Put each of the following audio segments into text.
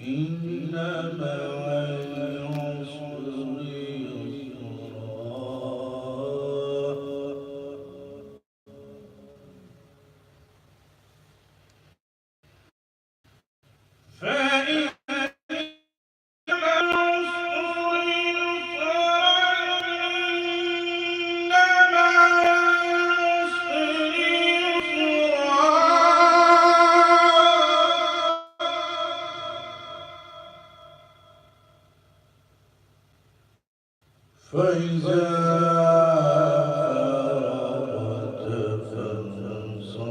إن مع العسر يسرا فإن مع العسر يسرا إن مع العسر يسرا فإذا فرغت فانصب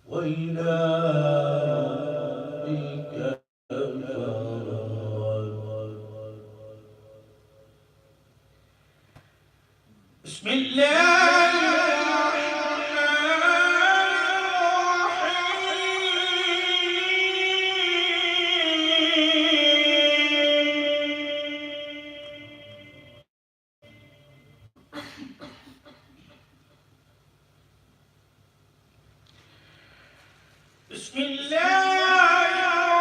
وإلى ربك فارغب. بسم الله بسم الله الرحمن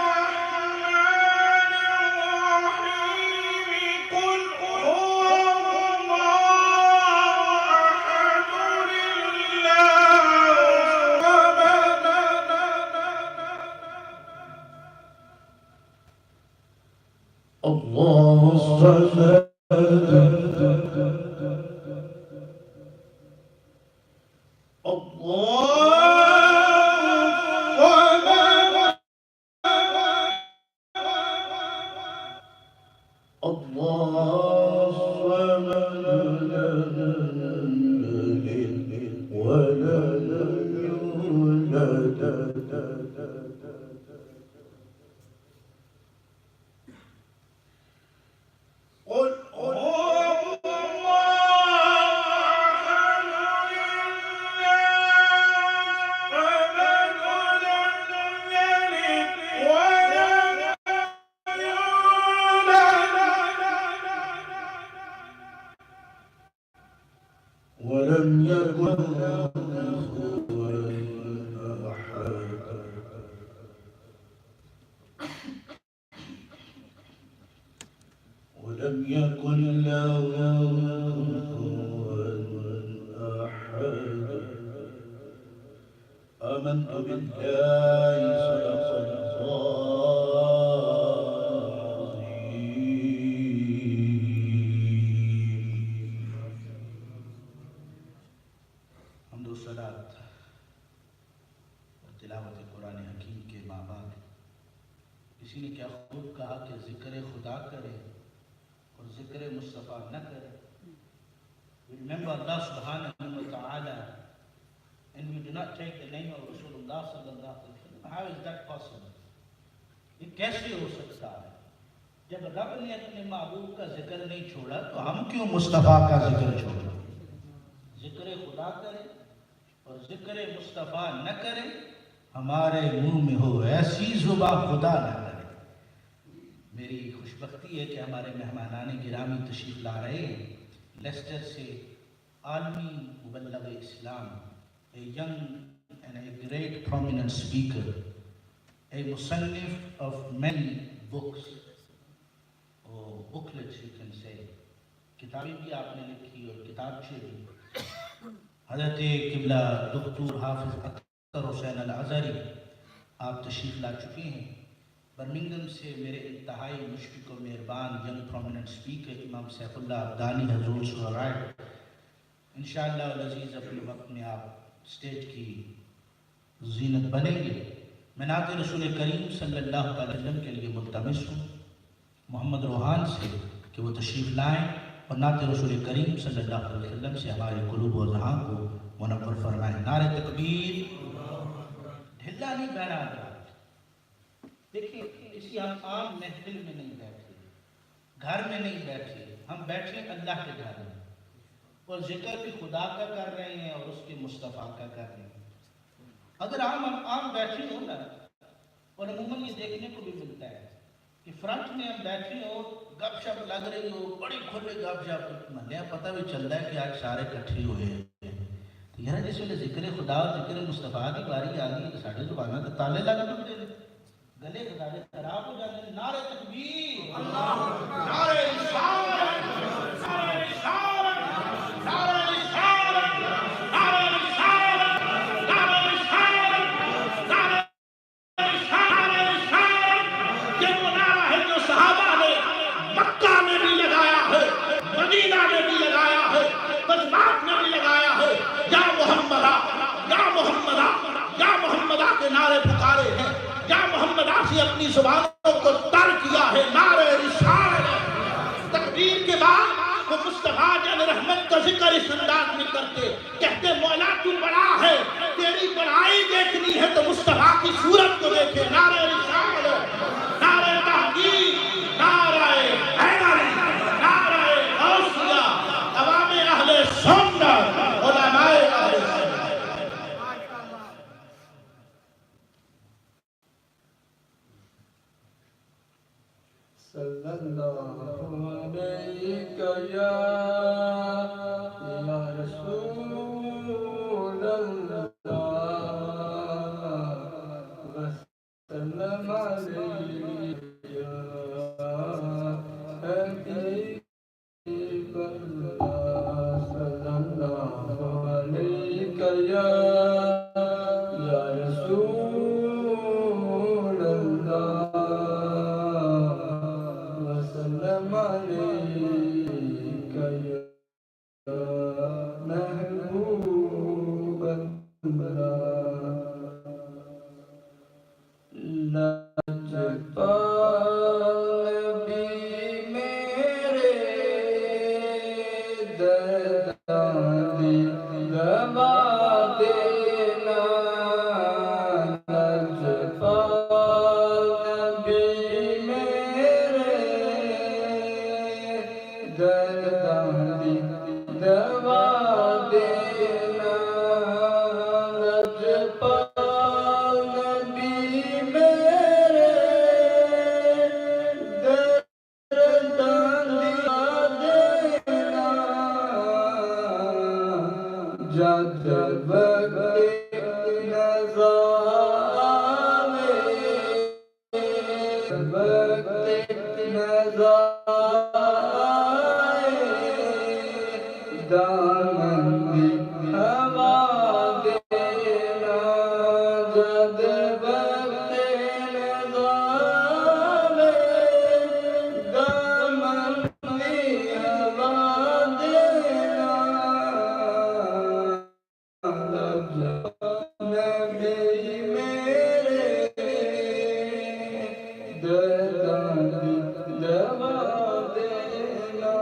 الرحيم قل هو الله أحد الله الصمد الله الصمد لم يلد ولم يولد قل هو ولم يكن له كفوا أحد ولم يكن له كفوا أحد آمنت بالله صدق الله العظيم. حمد و صلات اور تلاوت قرآن حکیم کے ماں باپ. کسی نے کیا خوب کہا کہ ذکر خدا کرے اور ذکر مصطفیٰ نہ کرے. We remember Allah subhanahu wa ta'ala and we do not take the name of Rasulullah sallallahu alaihi wasallam. How is that possible? یہ کیسے ہو سکتا ہے؟ جب رب نے اپنے محبوب کا ذکر نہیں چھوڑا تو ہم کیوں مصطفیٰ کا ذکر چھوڑا؟ ذکر خدا کرے اور ذکر مصطفیٰ نہ کرے، ہمارے منہ میں ہو ایسی زبان خدا نہ کرے. میری خوشبختی ہے کہ ہمارے مہمانان گرامی تشریف لا رہے ہیں لیسٹر سے عالمی مبلغ اسلام، a young and a great prominent speaker, a musannif of many books or booklets you can say. کتابیں بھی آپ نے لکھی اور کتابچے بھی. حضرت قبلہ دکتور حافظ اختر حسین الازہری آپ تشریف لا چکے ہیں. برمنگھم سے میرے انتہائی مشفق و مہربان ینگ پرومیننٹ اسپیکر امام سیف اللہ عبدانی حضور رائٹ انشاءاللہ العزیز اپنے وقت میں آپ اسٹیج کی زینت بنیں گے. میں نعت رسول کریم صلی اللہ علیہ وسلم کے لیے ملتمس ہوں محمد روحان سے کہ وہ تشریف لائیں اور نعت رسول کریم صلی اللہ علیہ وسلم سے ہمارے قلوب و ذہان کو منور فرمائیں. نعرہ تکبیر. ڈھلا نہیں بہنا گیا. دیکھیں کسی ہم عام محفل میں نہیں بیٹھے، گھر میں نہیں بیٹھے، ہم بیٹھے اللہ کے گھر میں اور ذکر بھی خدا کا کر رہے ہیں اور اس کے مصطفیٰ کا کر رہے ہیں. اگر ہم عام بیٹھے ہوں نا، اور عموماً یہ دیکھنے کو بھی ملتا ہے کہ فرنٹ میں ہم بیٹھے ہوں، گپ شپ لگ رہی ہو، بڑی کھلے گپ شپ، محلے پتہ بھی چلتا ہے کہ آج سارے کٹھے ہوئے ہیں. یار جس ویلے ذکر خدا اور ذکر مصطفیٰ کی باری آ گئی تو ساڈے زباناں تے تالے لگ پڑتے ہیں، گلے ساڈے خراب ہو جاتے ہیں۔ نعرہ تکبیر، اللہ اکبر، نعرہ رسالت، نعرہ رسالت، نعرہ رسالت، نعرہ رسالت، نعرہ رسالت، نعرہ رسالت۔ یہ وہ نعرہ ہے جو صحابہ نے مکہ میں بھی لگایا ہے، مدینہ میں بھی لگایا ہے، بزمات میں بھی لگایا ہے۔ یا محمدہ، یا محمدہ، یا محمدہ کے نعرے پکارے ہیں، یا محمدہ سے اپنی زبانوں کو تر کیا ہے۔ نعرہ رسالت۔ تکبیر کے بعد وہ مصطفیٰ جان رحمت کا ذکر اس انداز میں کرتے، کہتے مولا تو بڑا ہے، تیری بڑائی دیکھنی ہے تو مصطفیٰ کی صورت کو دیکھے۔ نعرہ رسالت، نعرہ تحقیق، نعرہ حیدر، نعرہ غوثیہ، عوام اہل سنت، علماء اہل سنت۔ صلی اللہ علیہ یا رسول اللہ وسلم علیہ یا حبیب اللہ صلی اللہ علیہ یا رسول اللہ وسلم علیک یا محبوب اللہ۔ نبی میرے درداں دی دوا دینا، نبی میرے درداں دی دوا دینا، نبی میرے درداں دی دینا، جد وقت نظر آوے، وقت نظر آئے، دامن دی ہوا دینا، جد وقت نظر آوے، دامن دی ہوا دینا، نبی میرے درداں دی دوا دینا۔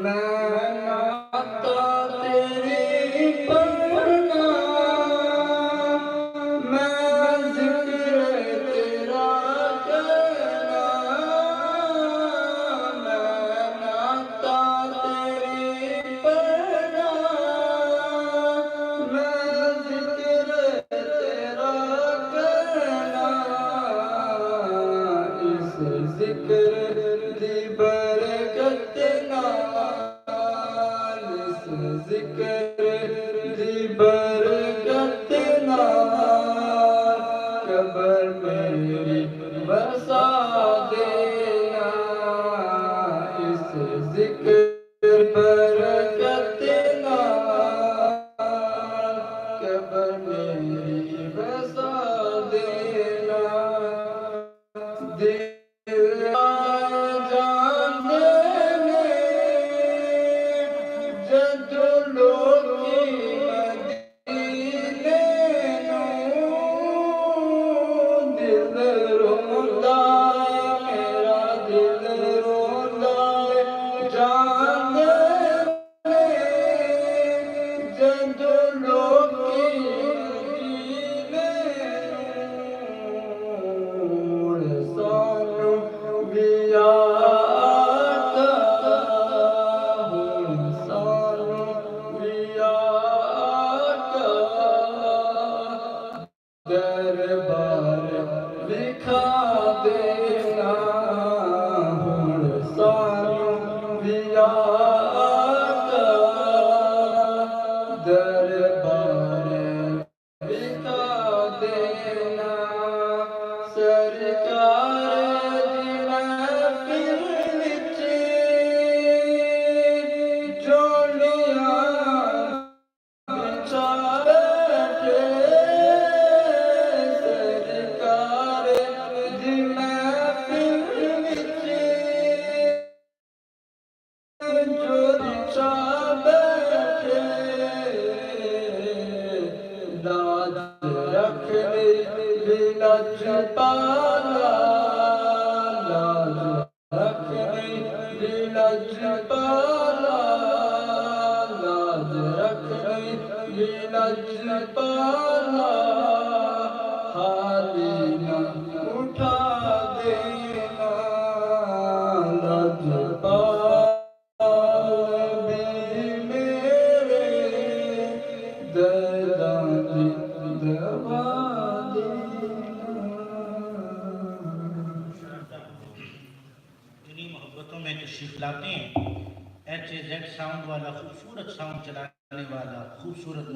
میں نعت تیری پڑھنا، میں ذکر تیرا کرنا، میں نعت تیری پڑھنا، میں ذکر تیرا کرنا، اس ذکر دی برکت نال، اس ذکر دی برکت نال، قبر میری بسا دینا، اس ذکر برکت نال، قبر میری بسا دینا۔ دل جانے نے جدو لوکی مدینے نوں، دل روندا میرا دل روندا جانے نے، جدو لوکی مدینے نوں، سان دینا سرکار دی محفل وچ جوڑیاں بچھا بیٹھے سرکار دی محفل وچ جو بچھا بیٹھے لاج رکھنے لج پالا لاج رکھنے لج پالا لاج رکھنے لج پالا خالی نہ اٹھا دینا لج پالا بھی میرے درداں دی دوا انہی محبتوں میں تشریف لاتے ہیں ایچ اے زیڈ ساؤنڈ والا خوبصورت ساؤنڈ چلانے والا خوبصورت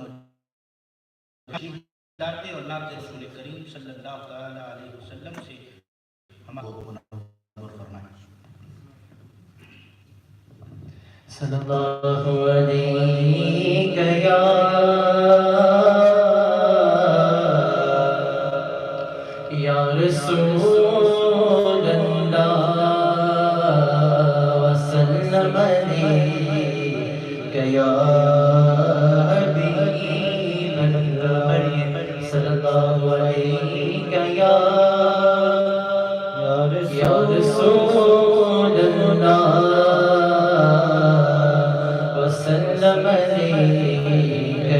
تشریف لاتے اور نعت رسول کریم صلی اللہ تعالی علیہ وسلم سے ہمارا منور فرمائیں. صلی اللہ علیہ یا رسول اللہ وسلم علیک یا حبیب اللہ صلی اللہ علیہ یا رسول اللہ وسلم علیک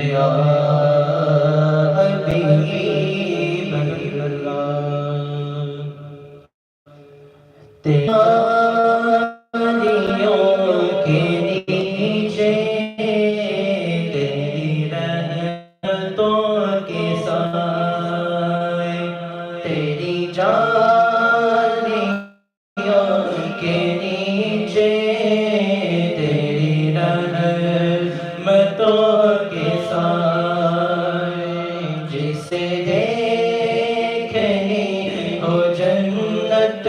یا حبیب اللہ تیریوں کے نیچے تیری رحمتوں کے سائے تیری جانیوں کے نیچے تیری رحمتوں کے سائے جسے دیکھنی ہو جنت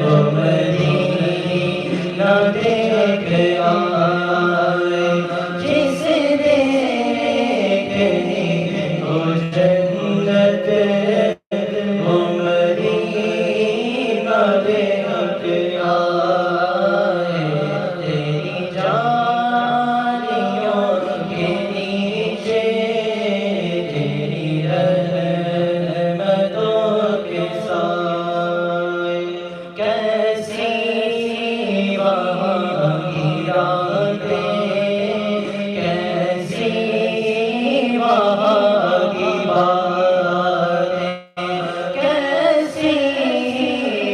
وہ مدینہ دیکھ آئے جسے دیکھنی ہو جنت وہ مدینہ دیکھ آئے تیری جانیوں کے نیچے تیری رحمتوں کے سائے کیسی وہاں کی راتیں کیسی وہاں کی باتیں کیسی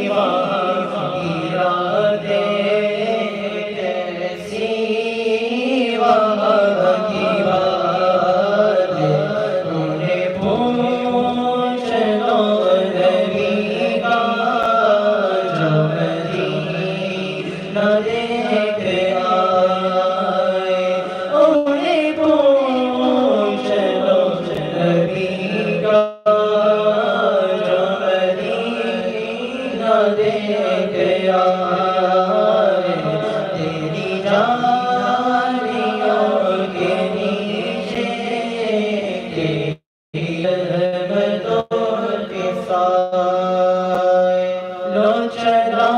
وہاں کی راتیں کیسی وہاں کی باتیں انہیں پوچھ لو نبی کا جو مدینہ دیکھ آئے انہیں پوچھ لو نبی کا جو مدینہ دیکھ آئے تیری جانیوں کے نیچے تیری رحمتوں کے سائے لو چلا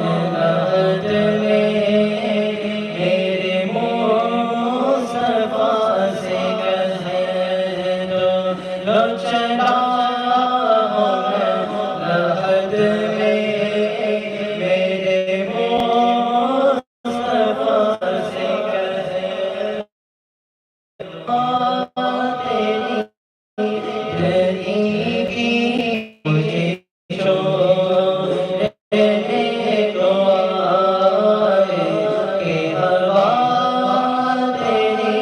محنت میں میرے مصطفیٰ سے کہہ دو لو چلا محنت میں میرے مصطفیٰ سے کہہ دو تیری غریبی مجھے چھوڑنے کو آئے کہ ہوا تیری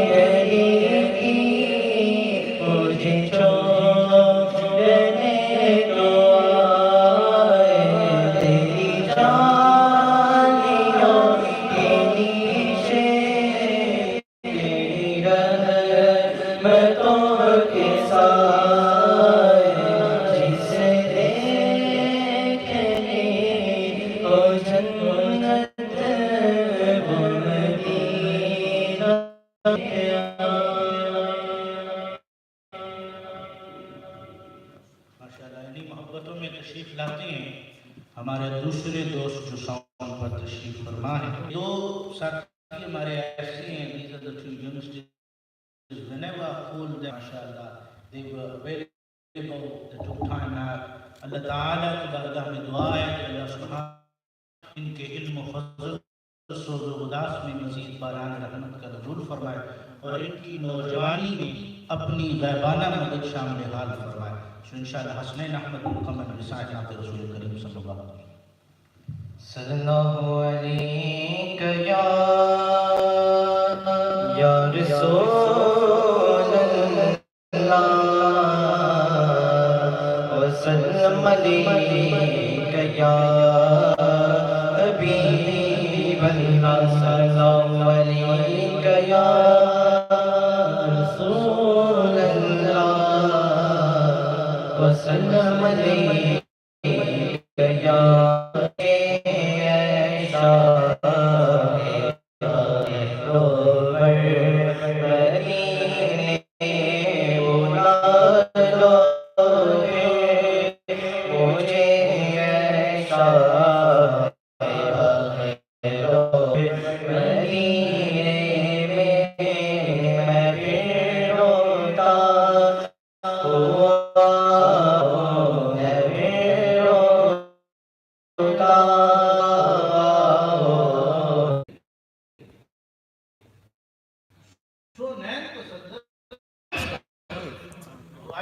غریبی مجھے چھوڑنے کو آئے تیری جانیوں کے نیچے تیری رحمتوں کے صحبتوں میں تشریف لاتے ہیں ہمارے دوسرے دوست جو ساؤنڈ پر تشریف فرما ہے. دو ساتھی ہمارے ایسے ہیں, these are the two universities. Whenever I call them, mashallah, they were available, they took time out. اللہ تعالیٰ کی بارگاہ میں دعا ہے کہ اللہ سبحانہ ان کے علم و فضل سوز و غداس میں مزید باران رحمت کا نزول فرمائے اور ان کی نوجوانی میں اپنی غیبانہ مدد شامل حال فرمائے. سو انشاءاللہ حسنین احمد مکمل رسائل نام رسول کریم صلی اللہ علیہ وسلم. صلی اللہ علیہ یا رسول اللہ وسلم علیک یا حبیب اللہ. صلی اللہ علیک یا رسول اللہ وسلم علیک یا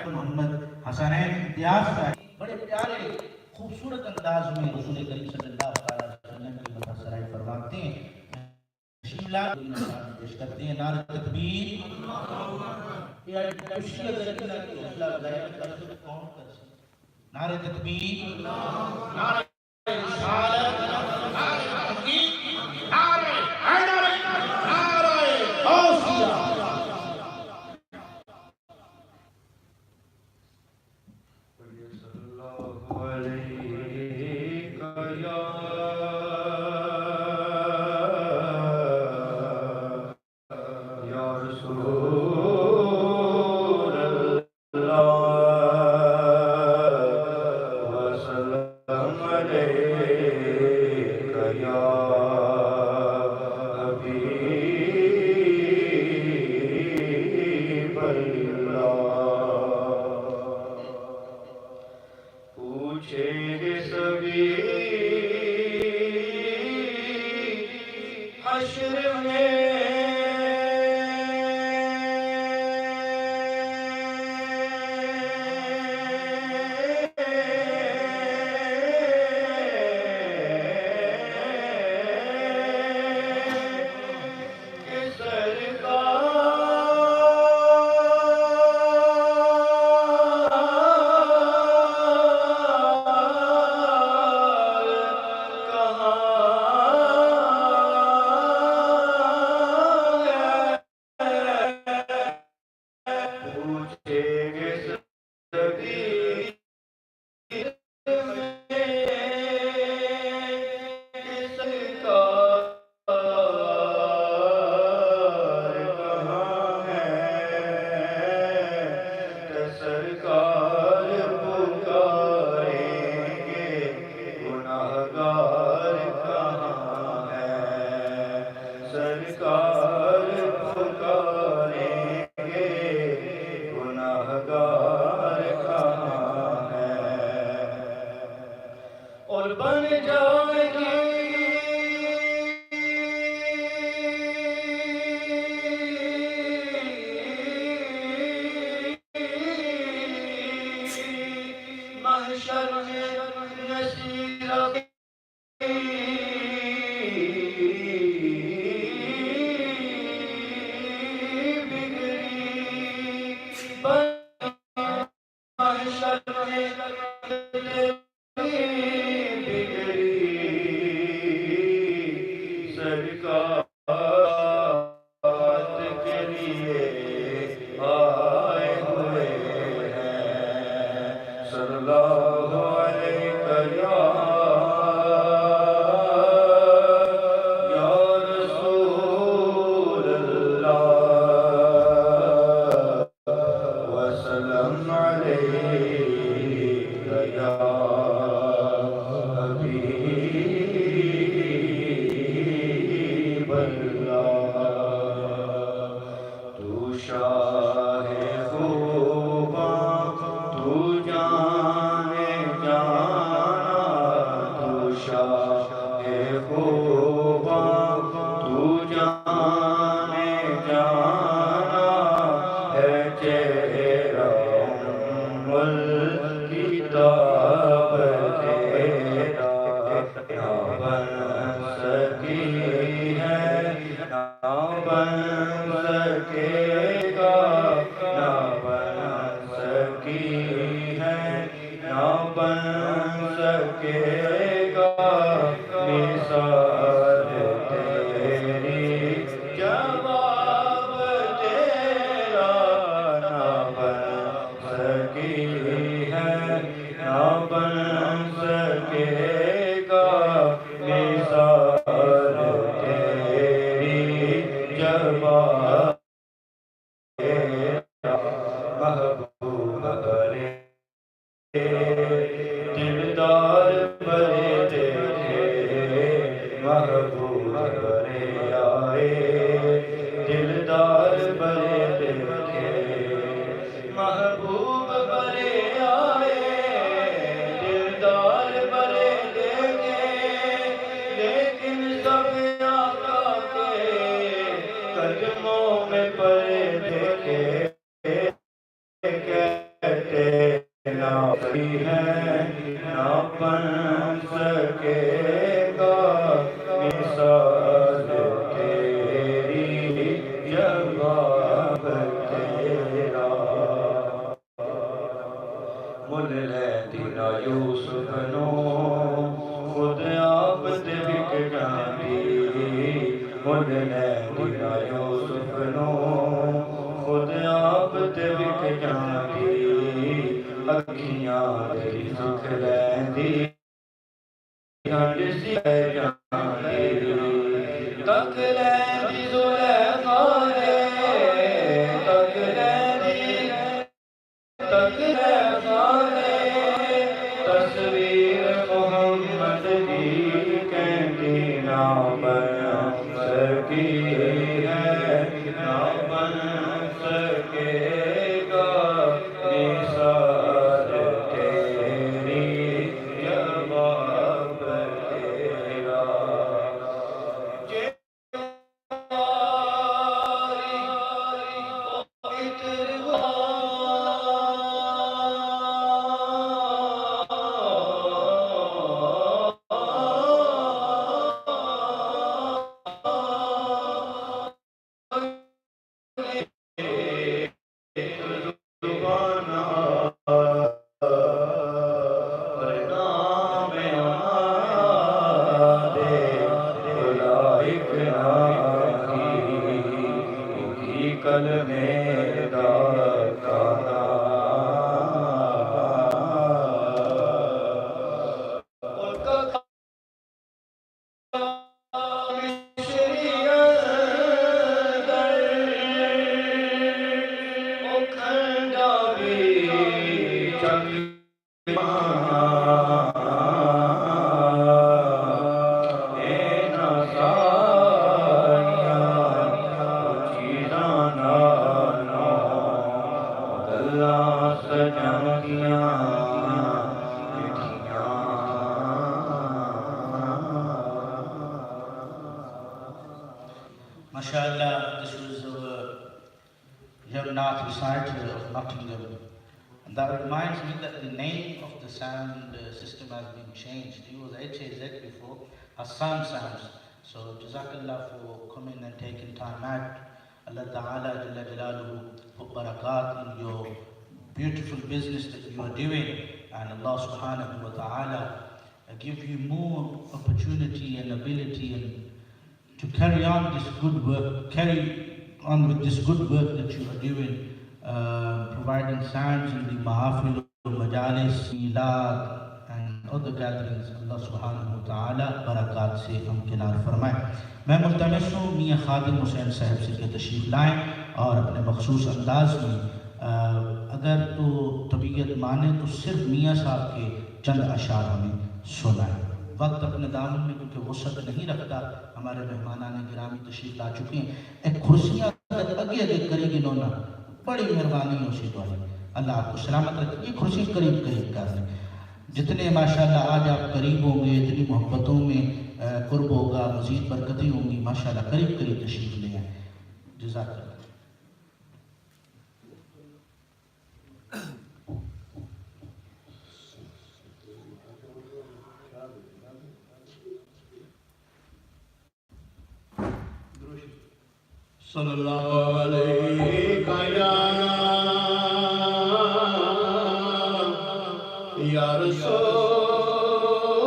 محمد حسنین امتیاز کا بڑے پیارے خوبصورت انداز میں رسول کریم صلی اللہ علیہ وسلم کی مدح سرائی فرماتے ہیں. شیلا پیش کرتے ہیں. نعرہ تکبیر. نعرہ تکبیر, نعرہ رسالت, نعرہ تحقیق, نعرہ حیدر, نعرہ غوثیہ. سکے گا مثال تیری، جواب تیرا نہ بن سکی ہے، نہ بن سکے گا مثال تیری، جواب محبوب برے دلدار برے دیکھے، محبوب برے آئے دلدار برے دیکھے، محبوب برے آئے دلدار برے دیکھے، لیکن سب آقا کے قدموں میں پڑے دیکھے، کہتے نہ ہے نہ بن سکے گا مثال تیری، جواب تیرا مل لے دینا یوسف نو خود آپ تے وک جاندی، مل لے دینا یوسف نو خود آپ تے وک جاندی، اکھیاں تیری سکھ لیندی ہنڈ سی جاندی، تک لیندی زلیخا نے، تک لیندی تصویر محمد دی کہندی نہ بن سکی ہے، نہ بن سکے گا مثال تیری، جواب تیرا MashaAllah, this was our young Nath reciter of Nottingham. And that reminds me that the name of the sound system has been changed. It was HAZ before, Hassan Sounds. So Jazakallah for coming and taking time out. Allah Ta'ala Jalla Jalaluhu put barakat in your beautiful business that you are doing. And Allah Subhanahu wa Ta'ala give you more opportunity and ability and to carry on this good work, carry on with this good work that you are doing, providing sounds in the mahafil, majalis, milad, and other gatherings. Allah subhanahu wa ta'ala barakat se hamkinar farmaye. میں ملتمس ہوں میاں خادم حسین صاحب سے کہ تشریف لائیں اور اپنے مخصوص انداز میں اگر تو طبیعت مانے تو صرف میاں صاحب کے چند اشعار ہمیں سنائیں. وقت اپنے دامن میں کیونکہ وسعت نہیں رکھتا. ہمارے مہمانان گرامی تشریف لا چکے ہیں. ایک کرسیاں اگے اگے کرے گی نونا بڑی مہربانی ہو سی دعائیں. اللہ آپ کو سلامت رکھے. یہ کرسی قریب قریب کر لیں. جتنے ماشاءاللہ آج آپ قریب ہوں گے اتنی محبتوں میں قرب ہوگا, مزید برکتیں ہوں گی. ماشاءاللہ قریب قریب تشریف لے آئیں. جزاک اللہ. صلی اللہ علیہ یا رسول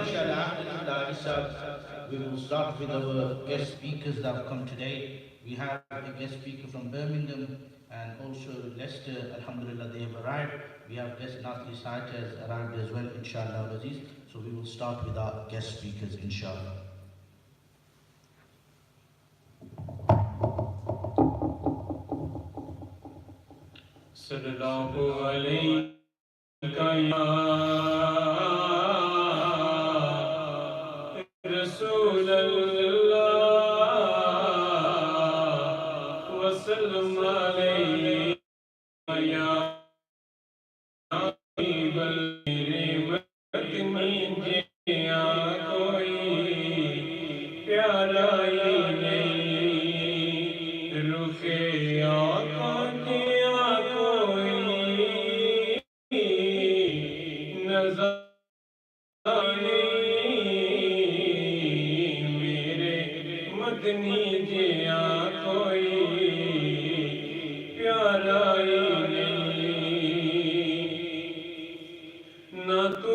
Inshallah, we will start with our guest speakers that have come today. We have a guest speaker from Birmingham and also Leicester, alhamdulillah, they have arrived. We have guest Nath reciters arrived as well, inshallah, Aziz. So we will start with our guest speakers, inshallah. Sallallahu alayhi ya Rasulallah wa sallam alayhi ya Habibal mati jiya koi pyara hi nahi rukhe aankon jiya koi nazar mere madni jiya koi pyara hi na tu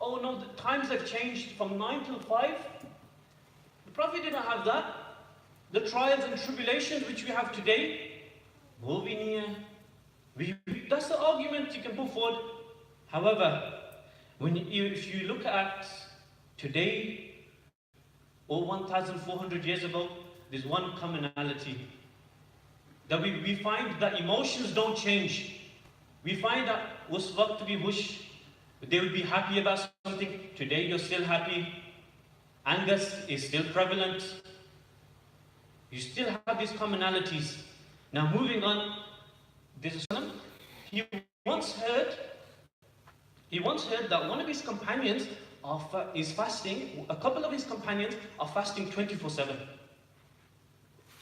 Oh no, the times have changed from 9 till 5. The Prophet didn't have that. The trials and tribulations which we have today, wo bhi nahi hai. That's the argument you can put forward. However, if you look at today or 1,400 years ago, there's one commonality. That we find that emotions don't change. We find that us waqt bhi wish they will be happy about something. Today you're still happy. Anger is still prevalent. You still have these commonalities. Now moving on, this he once heard that one of his companions is fasting. A couple of his companions are fasting 24/7.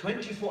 24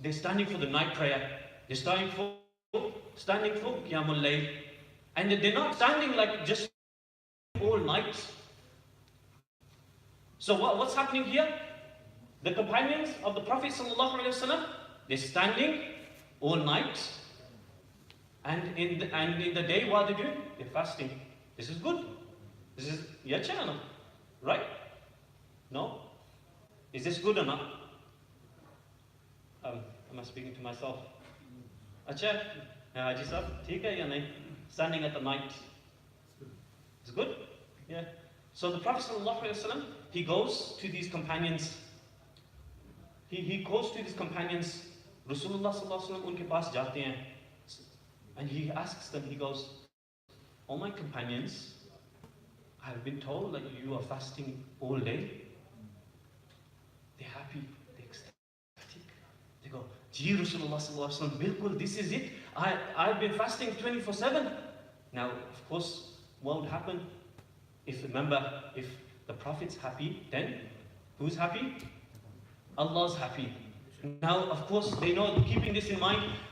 they standing for the night prayer, they standing for qiyamul layl, and they're not standing like just all night. So what's happening here? The companions of the Prophet sallallahu alaihi wasallam, they're standing all night, and in the day, what are they doing? They're fasting. This is good. This is your channel, right? No? Is this good or not? Am I speaking to myself? Acha, Haji Sahab, theek hai ya nahi? Standing at the night. It's good? Yeah. So the Prophet sallallahu alaihi wasallam, he goes to these companions. He goes to these companions. Rasulullah sallallahu alaihi wasallam unke paas jaate hain, and he asks them. He goes, "All my companions, I have been told that you are fasting all day." They're happy, they're ecstatic. They go, "Ji Rasulullah sallallahu alaihi wasallam, bilkul, this is it. I've been fasting 24/7." Now, of course, what would happen if the Prophet's happy, then who's happy? Allah's happy. Now, of course, they know, keeping this in mind,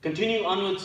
Continuing onwards,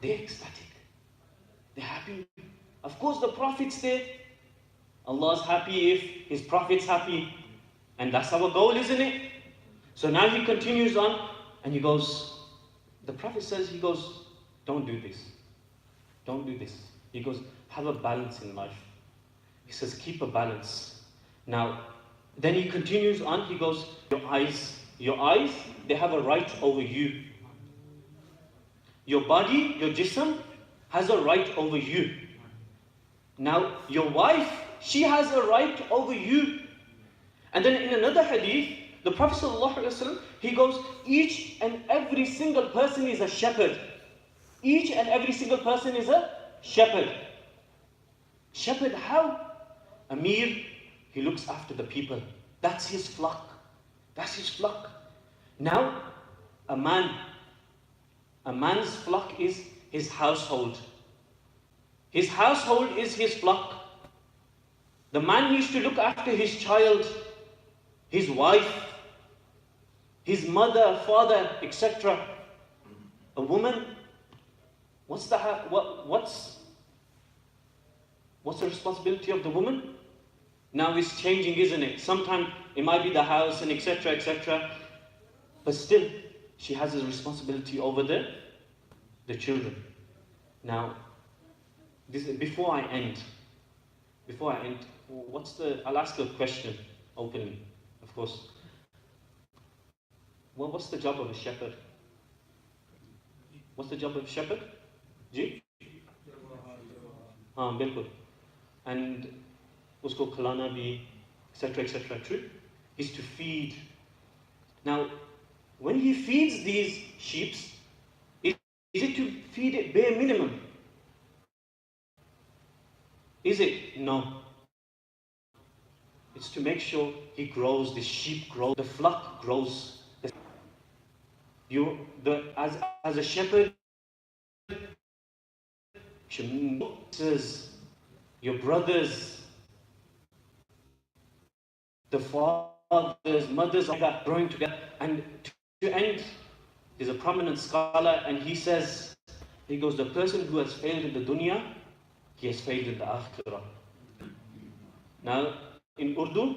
They're ecstatic. They're happy. Of course, the Prophet's there. Allah's happy if His Prophet's happy. And that's our goal, isn't it? So now he continues on and he goes, the Prophet says, he goes, don't do this. Don't do this. He goes, have a balance in life. He says, keep a balance. Now, then he continues on, he goes, your eyes, they have a right over you. Your body, your jism, has a right over you. Now, your wife, she has a right over you. And then in another hadith, the Prophet ﷺ, he goes, each and every single person is a shepherd. Each and every single person is a shepherd. Shepherd how? Amir, he looks after the people. That's his flock. That's his flock. Now, a man's flock is his household. His household is his flock. The man needs to look after his child, his wife, his mother, father, etc. A woman, what's the responsibility of the woman? Now it's changing, isn't it? Sometimes it might be the house and etc., etc. But still, she has a responsibility over the children. Now, before I end, I'll ask a question openly, of course. Well, what's the job of a shepherd? What's the job of a shepherd? Ji? Bilkul. And usko khalana bhi, etc., true? Is to feed. Now, when he feeds these sheep, is it to feed it bare minimum? Is it? No. It's to make sure he grows, the sheep grow, the flock grows. As a shepherd, your brothers, the fathers, mothers are growing together. And to end, there's a prominent scholar and he goes, the person who has failed in the dunya, he has failed in the akhirah. Now, in Urdu,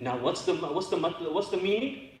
Now, what's the meaning?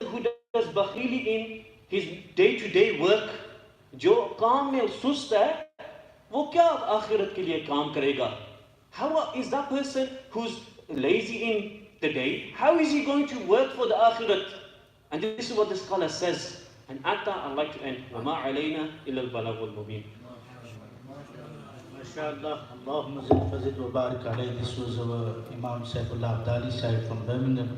Who does bakhili in his day-to-day work, جو کام میں سست ہے وہ کیا آخرت کے لیے کام کرے گا؟ How is that person who's lazy in the day, how is he going to work for the akhirat? And this is what the scholar says. And at that I'd like to end. وَمَا عَلَيْنَا إِلَّا الْبَلَاغُ الْمُبِينُ. MashaAllah, Allahumma zid fazid wa barik alayhi. This was our Imam Saifullah Abdali Sahib from Birmingham.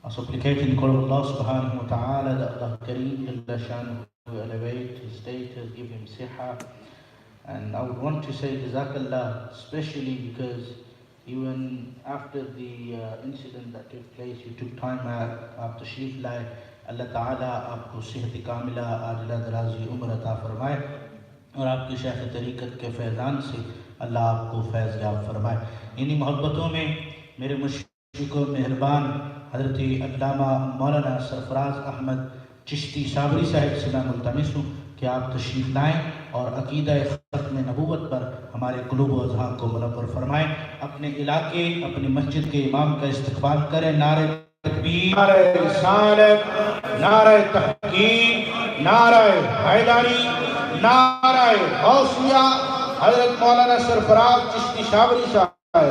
I supplicate in call of Allah subhanahu wa ta'ala that Allah Kareem Jalla Shanuhu will elevate his status, give him siha. And I would want to say Jazakallah, especially because even after the incident that took place, you took time out to Tashrif Lai. Allah Ta'ala aapko sihat kamila, ajla darazi umr ata farmaye. اور آپ کے شیخ طریقت کے فیضان سے اللہ آپ کو فیض یاب فرمائے. انہی محبتوں میں میرے مشفق و مہربان حضرت علامہ مولانا سرفراز احمد چشتی صابری صاحب سے میں ملتمس ہوں کہ آپ تشریف لائیں اور عقیدہ ختم نبوت پر ہمارے قلوب و اذہان کو منور فرمائیں. اپنے علاقے اپنی مسجد کے امام کا استقبال کریں. نعرہ تکبیر، نعرہ رسالت، نعرہ تحقیق، نعرہ حیدری، نعرہ غوثیہ، حضرت مولانا سرفراز چشتی شابری صاحب.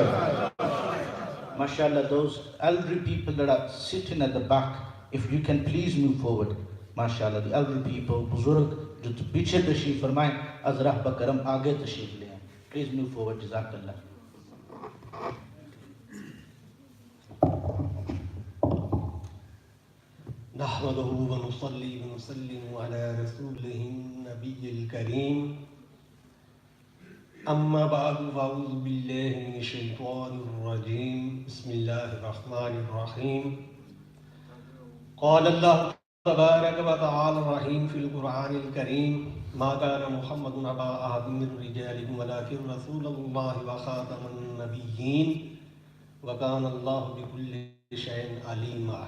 MashaAllah, those elderly people that are sitting at the back, if you can please move forward. MashaAllah, the elderly people, بزرگ جو پیچھے تشریف فرمائیں از راہ بکرم آگے تشریف لے آئیں. Please move forward. جزاک اللہ. نحمده ونصلي ونسلم على رسوله النبي الكريم أما بعد فأعوذ بالله من الشيطان الرجيم بسم الله الرحمن الرحيم قال الله تبارك وتعالى الرحيم في القرآن الكريم ما كان محمد أبا أحد من رجالكم ولكن رسول الله وخاتم النبيين وكان الله بكل شيء عليما.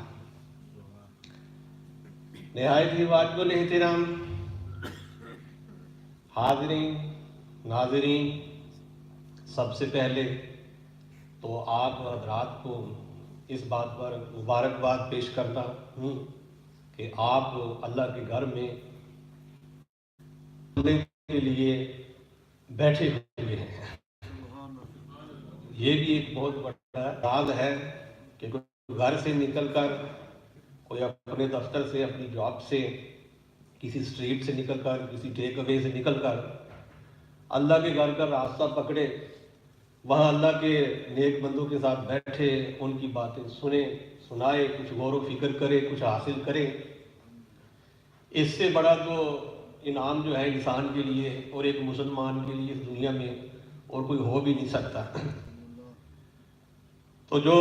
نہایت ہی واجب الاحترام حاضرین ناظرین، سب سے پہلے تو آپ حضرات کو اس بات پر مبارکباد پیش کرتا ہوں کہ آپ اللہ کے گھر میں کے لیے بیٹھے ہوئے ہیں. یہ بھی ایک بہت بڑا راز ہے کہ کوئی گھر سے نکل کر، کوئی اپنے دفتر سے، اپنی جاب سے، کسی اسٹریٹ سے نکل کر، کسی ٹیک اوے سے نکل کر اللہ کے گھر کا راستہ پکڑے، وہاں اللہ کے نیک بندوں کے ساتھ بیٹھے، ان کی باتیں سنائے، کچھ غور و فکر کرے، کچھ حاصل کرے. اس سے بڑا تو انعام جو ہے انسان کے لیے اور ایک مسلمان کے لیے اس دنیا میں اور کوئی ہو بھی نہیں سکتا. تو جو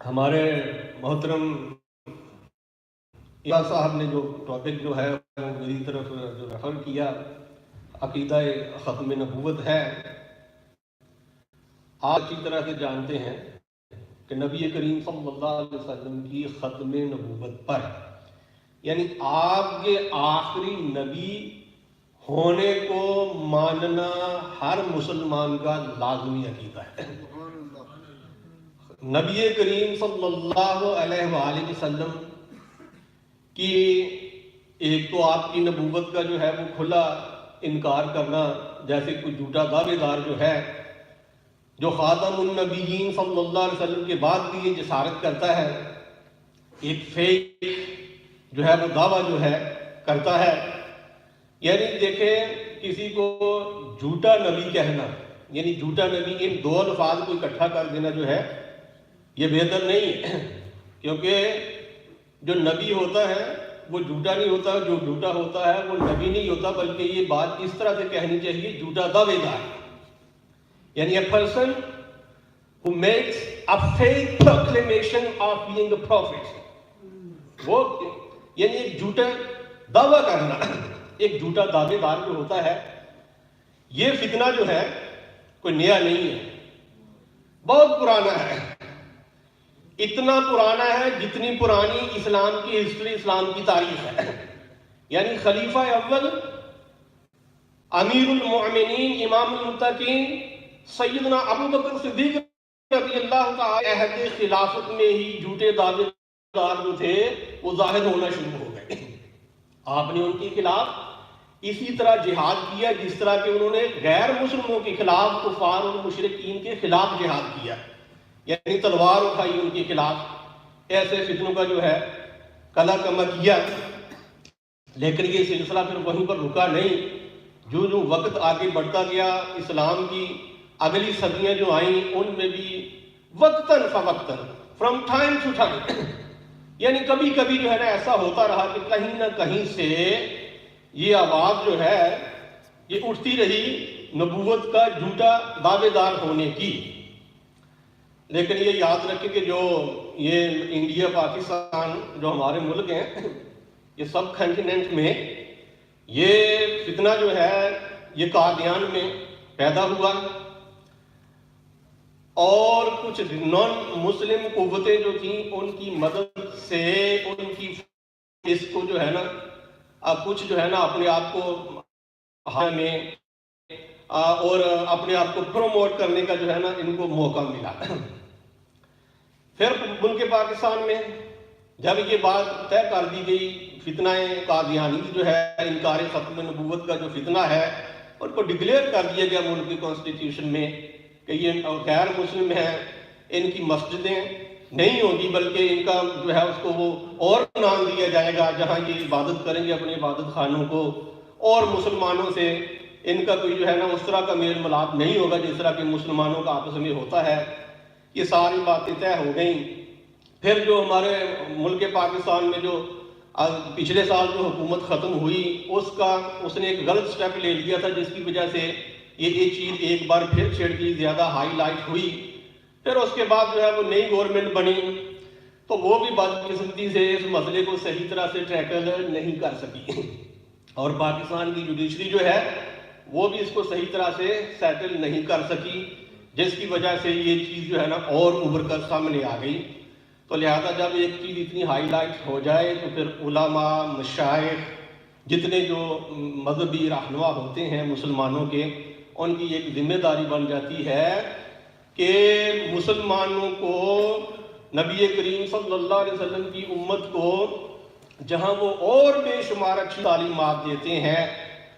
ہمارے محترم صاحب نے جو ٹاپک جو ہے وہ میری طرف جو ریفر کیا، عقیدہ ختم نبوت ہے. آپ اچھی طرح سے جانتے ہیں کہ نبی کریم صلی اللہ علیہ وسلم کی ختم نبوت پر، یعنی آپ کے آخری نبی ہونے کو ماننا ہر مسلمان کا لازمی عقیدہ ہے. نبی کریم صلی اللہ علیہ وآلہ وسلم کہ ایک تو آپ کی نبوت کا جو ہے وہ کھلا انکار کرنا، جیسے کوئی جھوٹا دعوے دار جو ہے جو خاتم النبیین صلی اللہ علیہ وسلم کے بعد بھی یہ جسارت کرتا ہے، ایک فیک جو ہے وہ دعویٰ جو ہے کرتا ہے. یعنی دیکھیں، کسی کو جھوٹا نبی کہنا، یعنی جھوٹا نبی، ان دو الفاظ کو اکٹھا کر دینا جو ہے یہ بہتر نہیں ہے، کیونکہ جو نبی ہوتا ہے وہ جھوٹا نہیں ہوتا، جو جھوٹا ہوتا ہے وہ نبی نہیں ہوتا، بلکہ یہ بات اس طرح سے کہنی چاہیے جھوٹا دعوے دار، یعنی a person who makes a fake proclamation of being a prophet. وہ یعنی ایک جھوٹا دعویٰ کرنا، ایک جھوٹا دعوے دار جو ہوتا ہے، یہ فتنہ جو ہے کوئی نیا نہیں ہے، بہت پرانا ہے. اتنا پرانا ہے جتنی پرانی اسلام کی ہسٹری، اسلام کی تاریخ ہے. یعنی خلیفہ اول، امیر المؤمنین، امام المتقین سیدنا ابو بکر صدیق رضی اللہ تعالی عہد خلافت میں ہی جھوٹے دعوے دار جو تھے وہ ظاہر ہونا شروع ہو گئے. آپ نے ان کے خلاف اسی طرح جہاد کیا جس طرح کہ انہوں نے غیر مسلموں کے خلاف کفار اور مشرکین کے خلاف جہاد کیا، یعنی تلوار اٹھائی ان کے خلاف، ایسے فتنوں کا جو ہے کلا کما کیا۔ لیکن یہ سلسلہ پھر وہیں پر رکا نہیں، جو وقت آگے بڑھتا گیا، اسلام کی اگلی صدیاں جو آئیں ان میں بھی وقتاً فوقتاً فرام ٹائم ٹو ٹائم، یعنی کبھی کبھی جو ہے نا ایسا ہوتا رہا کہ کہیں نہ کہیں سے یہ آواز جو ہے یہ اٹھتی رہی نبوت کا جھوٹا دعوے دار ہونے کی۔ لیکن یہ یاد رکھیں کہ جو یہ انڈیا پاکستان جو ہمارے ملک ہیں، یہ سب کنٹیننٹ میں یہ فتنہ جو ہے یہ قادیان میں پیدا ہوا، اور کچھ نان مسلم قوتیں جو تھیں ان کی مدد سے ان کی اس کو جو ہے نا کچھ جو ہے نا اپنے آپ کو میں اور اپنے آپ کو پروموٹ کرنے کا جو ہے نا ان کو موقع ملا۔ پھر ملک پاکستان میں جب یہ بات طے کر دی گئی، فتنہ قادیانی جو ہے انکار ختم نبوت کا جو فتنہ ہے ان کو ڈکلیئر کر دیا گیا ملک کی کانسٹیٹیوشن میں کہ یہ غیر مسلم ہیں، ان کی مسجدیں نہیں ہوگی بلکہ ان کا جو ہے اس کو وہ اور نام دیا جائے گا جہاں یہ عبادت کریں گے اپنے عبادت خانوں کو، اور مسلمانوں سے ان کا کوئی جو ہے نا اس طرح کا میل ملاپ نہیں ہوگا جس طرح کہ مسلمانوں کا آپس میں ہوتا ہے۔ یہ ساری باتیں طے ہو گئیں۔ پھر جو ہمارے ملک پاکستان میں جو پچھلے سال جو حکومت ختم ہوئی اس نے ایک غلط سٹیپ لے لیا تھا جس کی وجہ سے یہ چیز ایک بار پھر چھڑ کی زیادہ ہائی لائٹ ہوئی۔ پھر اس کے بعد جو ہے وہ نئی گورنمنٹ بنی تو وہ بھی بدقسمتی سے اس مسئلے کو صحیح طرح سے ٹیکل نہیں کر سکی، اور پاکستان کی جوڈیشری جو ہے وہ بھی اس کو صحیح طرح سے سیٹل نہیں کر سکی، جس کی وجہ سے یہ چیز جو ہے نا اور ابھر کر سامنے آ گئی۔ تو لہذا جب ایک چیز اتنی ہائی لائٹ ہو جائے تو پھر علماء، مشائخ، جتنے جو مذہبی رہنما ہوتے ہیں مسلمانوں کے، ان کی ایک ذمہ داری بن جاتی ہے کہ مسلمانوں کو نبی کریم صلی اللہ علیہ وسلم کی امت کو جہاں وہ اور بے شمار اچھی تعلیمات دیتے ہیں،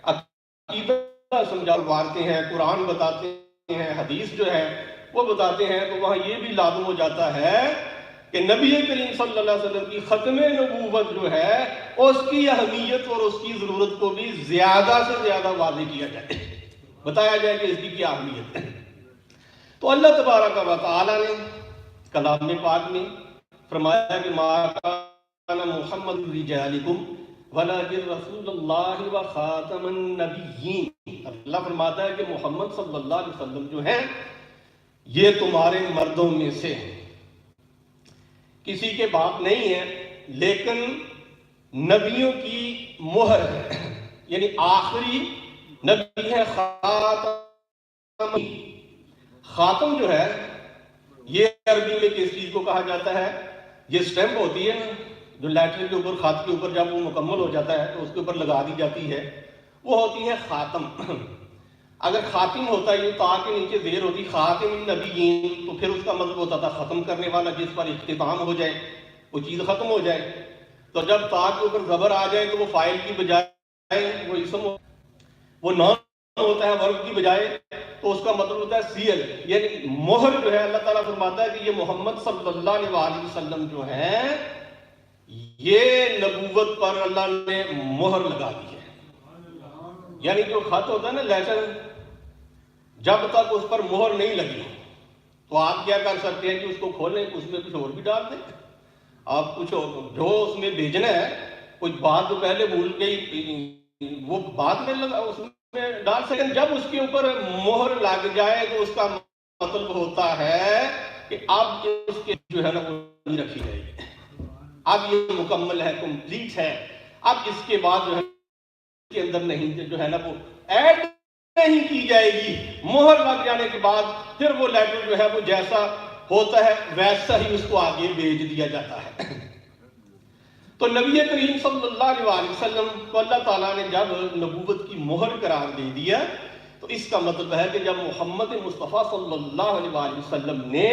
عقیدہ سمجھاتے ہیں، قرآن بتاتے ہیں، حدیث جو ہے وہ بتاتے ہیں، تو وہاں یہ بھی لازم ہو جاتا ہے کہ نبی کریم صلی اللہ علیہ وسلم کی ختم نبوت جو ہے اس کی اہمیت اور اس کی ضرورت کو بھی زیادہ سے زیادہ واضح کیا جائے، بتایا جائے کہ اس کی کیا اہمیت ہے۔ تو اللہ تبارک و تعالیٰ نے کلام پاک میں فرمایا کہ ما کان محمد رجالکم ولکن رسول اللہ و خاتم النبیین، اللہ فرماتا ہے کہ محمد صلی اللہ علیہ وسلم جو ہیں یہ تمہارے مردوں میں سے کسی کے باپ نہیں ہے لیکن نبیوں کی مہر ہے، یعنی آخری نبی ہے۔ خاتم جو ہے یہ عربی میں کس چیز کو کہا جاتا ہے؟ یہ سٹیمپ ہوتی ہے نا جو لیٹر کے اوپر، خط کے اوپر جب وہ مکمل ہو جاتا ہے تو اس کے اوپر لگا دی جاتی ہے، وہ ہوتی ہے خاتم۔ اگر خاتم ہوتا ہے یہ تا کے نیچے زیر ہوتی خاتم النبیین، تو پھر اس کا مطلب ہوتا تھا ختم کرنے والا، جس پر اختتام ہو جائے وہ چیز ختم ہو جائے۔ تو جب تا کے اوپر زبر آ جائے تو وہ فائل کی بجائے وہ اسم ہو، وہ نام ہوتا ہے ورب کی بجائے، تو اس کا مطلب ہوتا ہے سیل، یعنی مہر جو ہے۔ اللہ تعالیٰ فرماتا ہے کہ یہ محمد صلی اللہ علیہ وسلم جو ہے یہ نبوت پر اللہ نے مہر لگا دی ہے، یعنی جو خط ہوتا ہے نا لیٹر، جب تک اس پر مہر نہیں لگی تو آپ کیا کر سکتے ہیں کہ اس کو کھولیں، اس میں کچھ اور بھی ڈال دیں، آپ کچھ جو اس میں بھیجنا ہے کچھ بات تو پہلے بھول گئی وہ بعد میں لگا اس میں ڈال سکیں۔ جب اس کے اوپر مہر لگ جائے تو اس کا مطلب ہوتا ہے کہ اب اس کے جو ہے نا وہ نہیں رکھی جائے گی، اب یہ مکمل ہے، کمپلیٹ ہے، اب اس کے بعد جو ہے کے اندر نہیں جو ہے نا وہ ایڈ نہیں کی جائے گی۔ مہر لگ جانے کے بعد پھر وہ لیٹر جو ہے وہ جیسا ہوتا ہے ویسا ہی اس کو آگے بھیج دیا جاتا ہے۔ تو نبی کریم صلی اللہ علیہ وسلم کو اللہ تعالیٰ نے جب نبوت کی مہر قرار دے دیا تو اس کا مطلب ہے کہ جب محمد مصطفیٰ صلی اللہ علیہ وسلم نے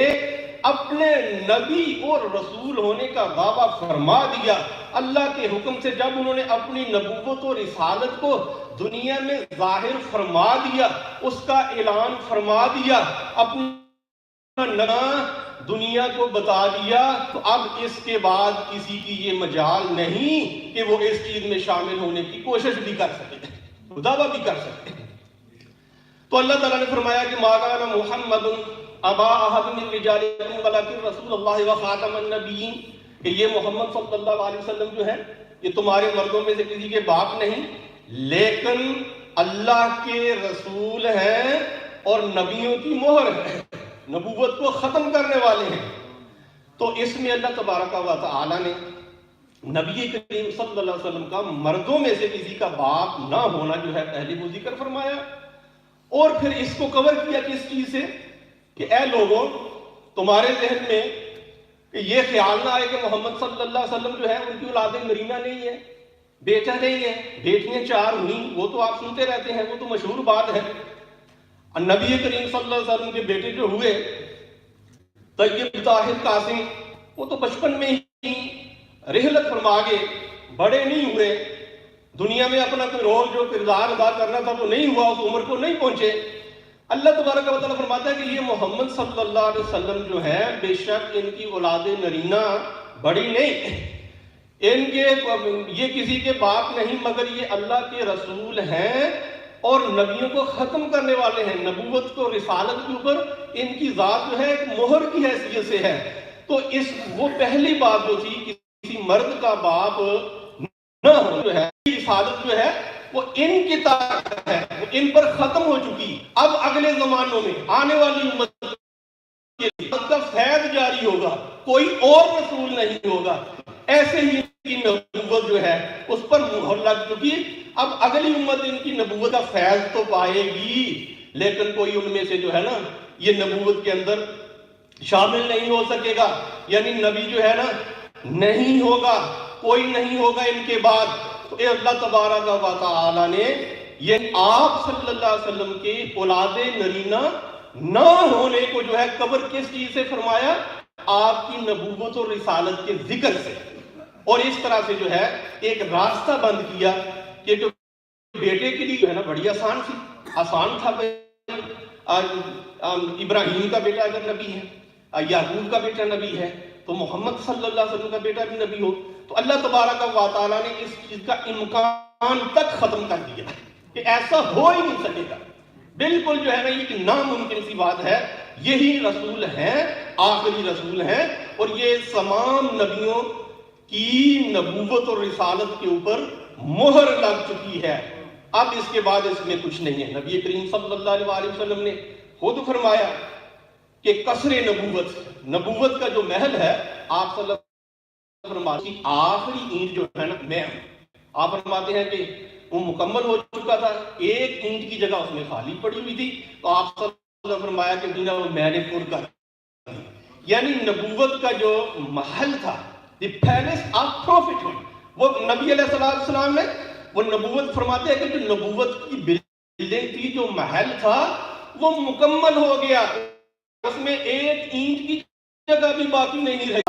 اپنے نبی اور رسول ہونے کا دعویٰ فرما دیا اللہ کے حکم سے جب انہوں نے اپنی نبوت و رسالت کو دنیا میں ظاہر فرما دیا، اس کا اعلان فرما دیا، اپنا نام دنیا کو بتا دیا، تو اب اس کے بعد کسی کی یہ مجال نہیں کہ وہ اس چیز میں شامل ہونے کی کوشش بھی کر سکے، دعویٰ بھی کر سکے۔ تو اللہ تعالیٰ نے فرمایا کہ ما کان محمد ابا احد من رجالکم ولکن رسول اللہ وخاتم النبیین، کہ یہ محمد صلی اللہ علیہ وسلم جو ہے یہ تمہارے مردوں میں سے کسی کے باپ نہیں، لیکن اللہ کے رسول ہیں اور نبیوں کی مہر ہے، نبوت کو ختم کرنے والے ہیں۔ تو اس میں اللہ تبارک و تعالی نے نبی کریم صلی اللہ علیہ وسلم کا مردوں میں سے کسی کا باپ نہ ہونا جو ہے پہلے وہ ذکر فرمایا، اور پھر اس کو کور کیا کس چیز سے کہ اے لوگوں تمہارے ذہن میں کہ یہ خیال نہ آئے کہ محمد صلی اللہ علیہ وسلم جو ہے ان کی اولاد نرینہ نہیں ہے، بیٹا نہیں ہے، بیٹیاں 4 ہوئیں، وہ تو آپ سنتے رہتے ہیں، وہ تو مشہور بات ہے۔ نبی کریم صلی اللہ علیہ وسلم کے بیٹے جو ہوئے طیب، طاہر، قاسم، وہ تو بچپن میں ہی رحلت فرما گئے، بڑے نہیں ہوئے، دنیا میں اپنا کوئی رول جو کردار ادا کرنا تھا وہ نہیں ہوا، اس عمر کو نہیں پہنچے۔ اللہ تبارک و تعالیٰ فرماتا ہے کہ یہ محمد صلی اللہ علیہ وسلم جو ہیں بے شک ان کی اولاد نرینہ بڑی نہیں، ان کے یہ کسی کے باپ نہیں، مگر یہ اللہ کے رسول ہیں اور نبیوں کو ختم کرنے والے ہیں، نبوت کو رسالت کے اوپر ان کی ذات جو ہے ایک مہر کی حیثیت سے ہے۔ تو وہ پہلی بات جو تھی کسی مرد کا باپ نہ ہو جو ہے، رسالت جو ہے وہ ان کی طاقت ہے، وہ ان پر ختم ہو چکی۔ اب اگلے زمانوں میں آنے والی امت کے لیے کا فیض جاری ہوگا، کوئی اور رسول نہیں ہوگا، ایسے ہی ان کی نبوت جو ہے اس پر مہر لگ چکی۔ اب اگلی امت ان کی نبوت کا فیض تو پائے گی، لیکن کوئی ان میں سے جو ہے نا یہ نبوت کے اندر شامل نہیں ہو سکے گا، یعنی نبی جو ہے نا نہیں ہوگا، کوئی نہیں ہوگا ان کے بعد۔ تو اللہ تبارک و تعالی نے یہ آپ صلی اللہ علیہ وسلم کی اولاد نرینہ نہ ہونے کو جو ہے کور کس چیز سے فرمایا؟ آپ کی نبوت اور رسالت کے ذکر سے، اور اس طرح سے جو ہے ایک راستہ بند کیا کہ بیٹے کے لیے جو ہے نا بڑی آسان تھا۔ ابراہیم کا بیٹا اگر نبی ہے، یعقوب کا بیٹا نبی ہے، تو محمد صلی اللہ علیہ وسلم کا بیٹا بھی نبی ہو، تو اللہ تبارک و تعالیٰ نے اس چیز کا امکان تک ختم کر دیا کہ ایسا ہو ہی نہیں سکے گا، بالکل جو ہے نا یہ ناممکن سی بات ہے۔ یہی رسول ہیں، آخری رسول ہیں، اور یہ تمام نبیوں کی نبوت اور رسالت کے اوپر مہر لگ چکی ہے۔ اب اس کے بعد اس میں کچھ نہیں ہے۔ نبی کریم صلی اللہ علیہ وسلم نے خود فرمایا کہ قصر نبوت کا جو محل ہے، آپ صلی اللہ علیہ وسلم فرماتے ہیں آخری اینٹ جو ہے نا میں ہوں۔ آپ فرماتے ہیں کہ وہ مکمل ہو چکا تھا، ایک اینٹ کی جگہ اس میں خالی پڑی ہوئی تھی، تو آپ صلی اللہ علیہ وسلم فرمایا کہ دینا وہ میں نے پر کر، یعنی نبوت کا جو محل تھا، دی پیلس آف پروفیٹہڈ، وہ نبی علیہ السلام نے وہ نبوت فرماتے ہیں کہ جو نبوت کی بلڈنگ تھی، جو محل تھا، وہ مکمل ہو گیا، اس میں ایک اینٹ کی جگہ بھی باقی نہیں رہی۔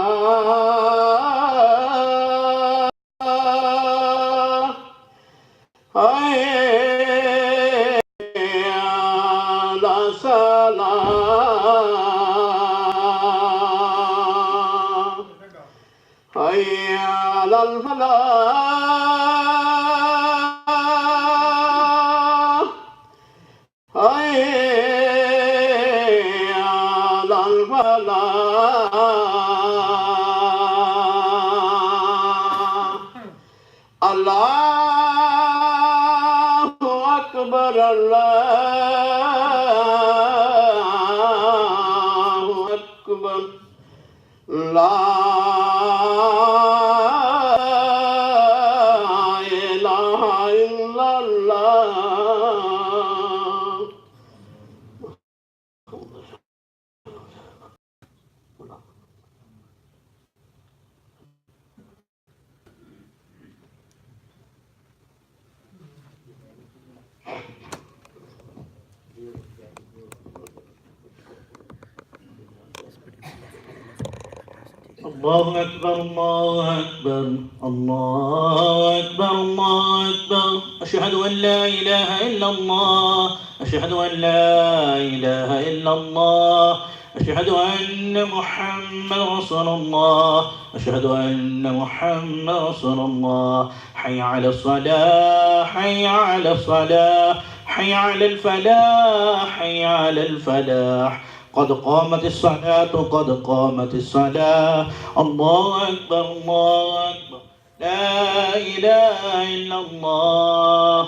الله أكبر الله أكبر الله أكبر الله أكبر أشهد أن لا إله إلا الله أشهد أن لا إله إلا الله أشهد أن محمد رسول الله أشهد أن محمد رسول الله حي على الصلاة حي على الصلاة حي على الفلاح حي على الفلاح قد قامت الصلاة قد قامت الصلاة الله أكبر الله أكبر لا إله إلا الله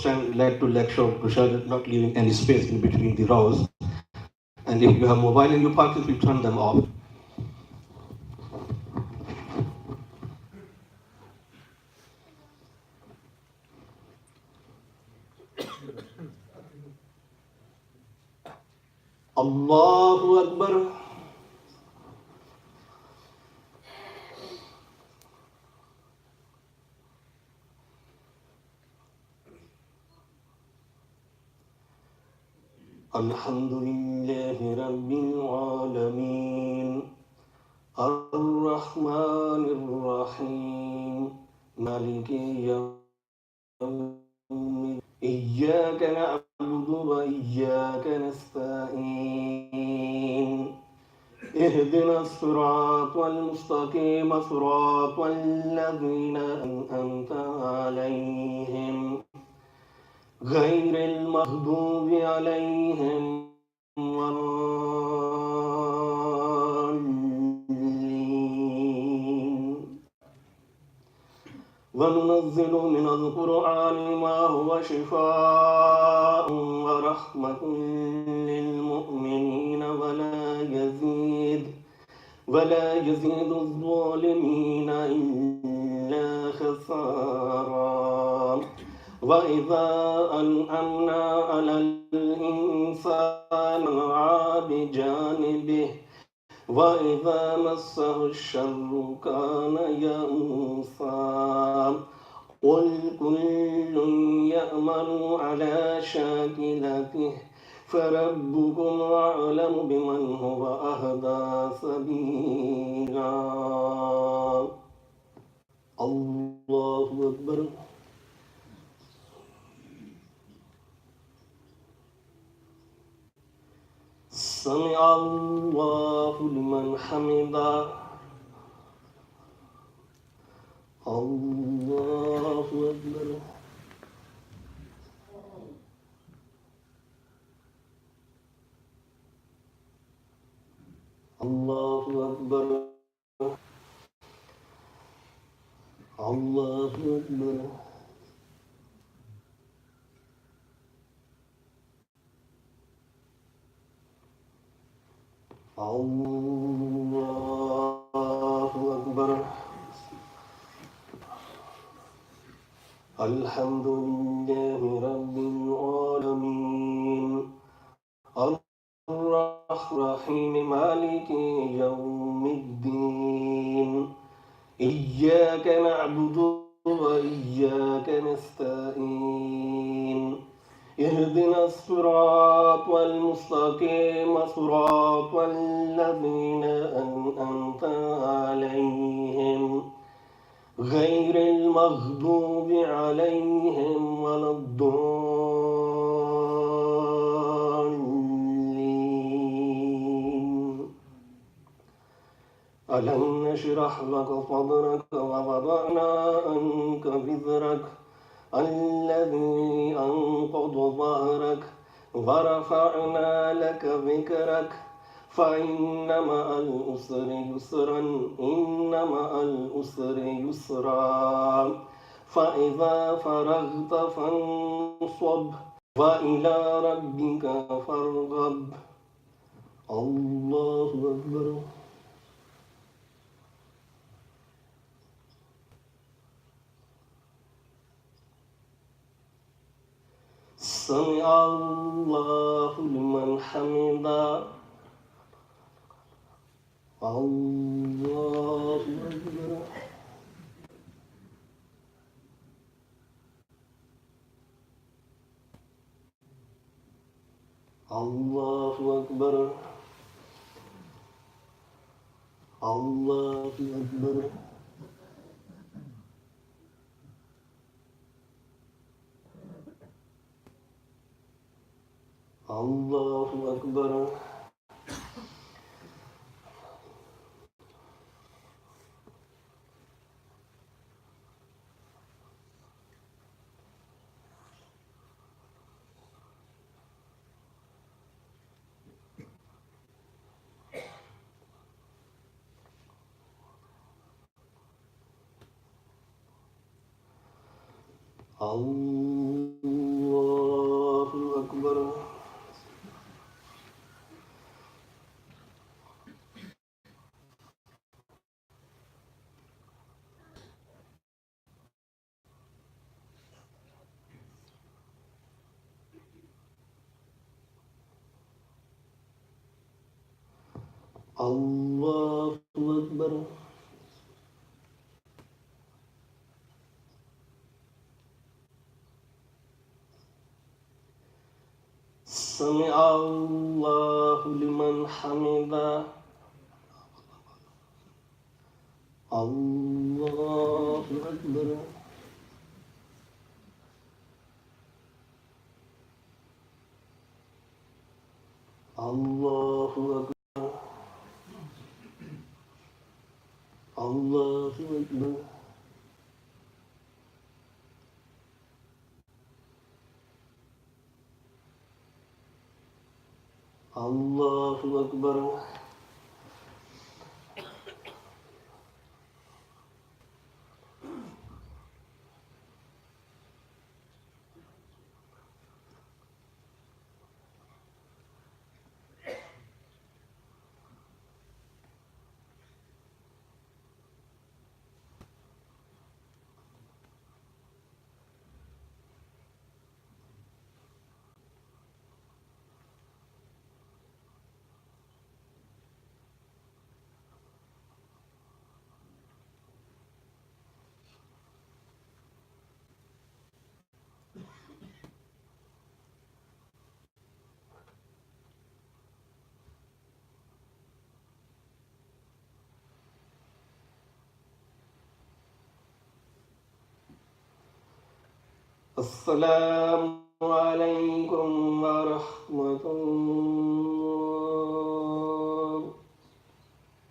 stand leg to leg, shoulder to shoulder, not leaving any space in between the rows. And if you have mobile in your pockets, you turn them off. Allahu Akbar. Alhamdulillahi Rabbil Alameen. Ar-Rahmanir Rahim. Maliki Yawmiddin. إياك نعبد وإياك نستعين اهدنا الصراط المستقيم صراط الذين أنعمت عليهم غير المغضوب عليهم ولا وننزل من القرآن ما هو شفاء ورحمة للمؤمنين ولا يزيد الظالمين إلا خسارا وإذا أنعمنا على الإنسان نعى بجانبه وإذا مسه الشر كان يئوسا قل كل يأمل على شاكلته فربكم أعلم بمن هو أهدى سبيلا الله أكبر سمع الله لمن حمده الله أكبر الله أكبر الله أكبر الله أكبر الحمد لله رب العالمين الرحيم مالك يوم الدين إياك نعبد وإياك نستعين اهدنا الصراط المستقيم صراط الذين أنعمت عليهم غير المغضوب عليهم ولا الضالين ألم نشرح لك صدرك ووضعنا عنك وزرك الذي أنقض ظهرك ورفعنا لك ذكرك فإن مع العسر يسرا إن مع العسر يسرا فإذا فرغت فانصب وإلى ربك فارغب الله أكبر سمع الله لمن حمده الله أكبر اللہ اکبر اللہ اکبر اللہ اکبر اللہ اکبر اللہ اکبر سمع اللہ لمن حمدا اللہ اکبر اللہ اکبر اللہ اکبر اللہ اکبر السلام علیکم ورحمۃ اللہ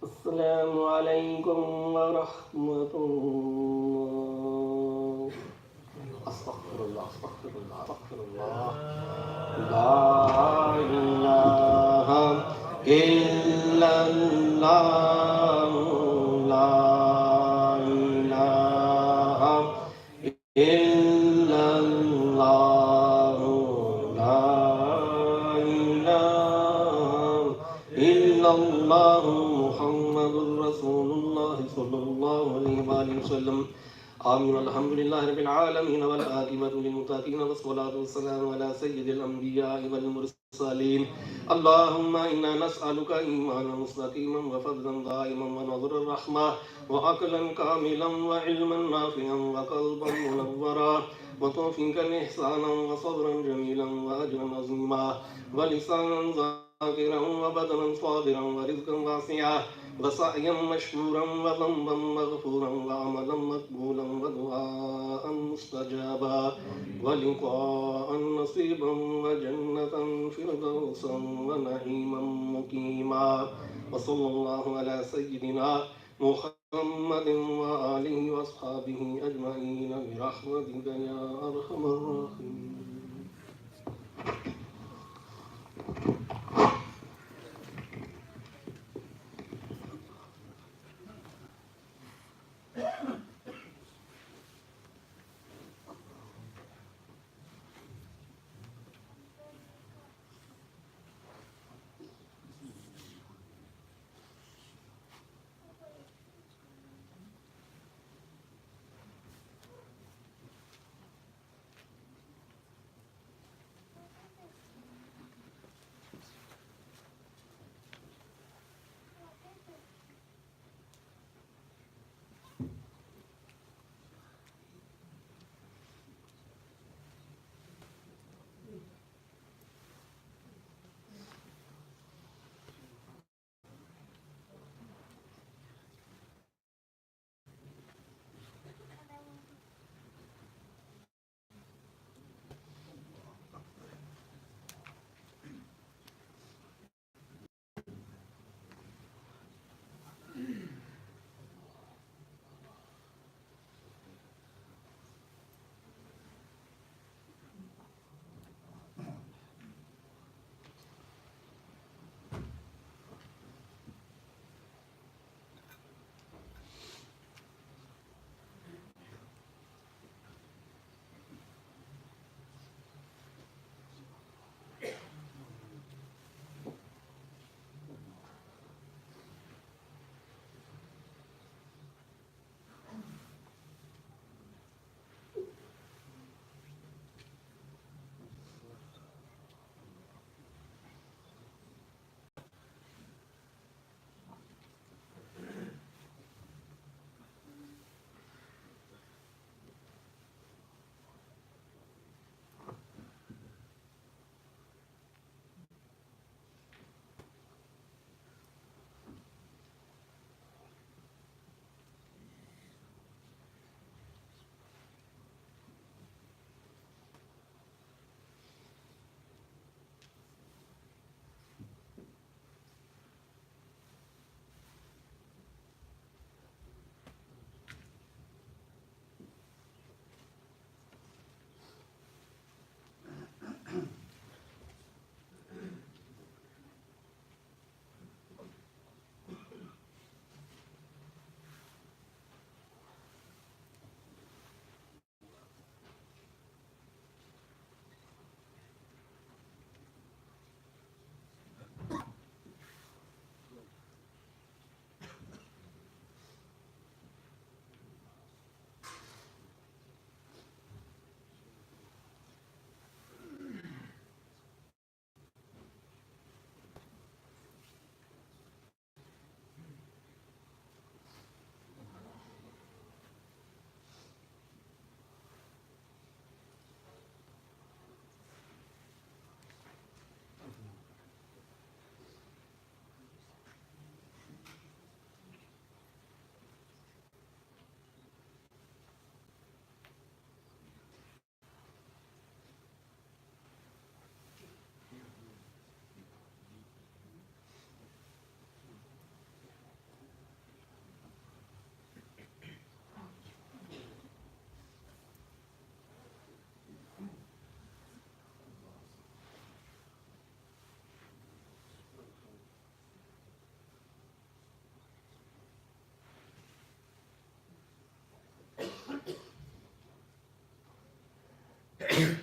السلام علیکم ورحمۃ اللہ استغفر اللہ استغفر اللہ استغفر اللہ لا الہ الا اللہ لا الہ الا اللہ لا الہ الا اللہ محمد رسول اللہ صلی اللہ علیہ وآلہ وسلم آمین الحمد للہ رب العالمین والعاقبۃ للمتقین والصلاۃ والسلام علی سید الانبیاء والمرسلین اللہم انا نسألک ایمانا مستقیما وفضلا دائما ونظر الرحمہ وعقلا کاملا وعلما نافعا وقلبا منورا وتوفيقا إحسانا وصبرا جميلا وأجرا عظيما ولسانا ذاكرا وبدنا صابرا ورزقا واسعا وسعيا مشكورا وذنبا مغفورا وعملا مقبولا ودعاء مستجابا ولقاء نصيبا وجنة فردوسا ونعيما مقيما وصلى الله على سيدنا محمد وآله وأصحابه أجمعين برحمتك يا أرحم الراحمين. آمين.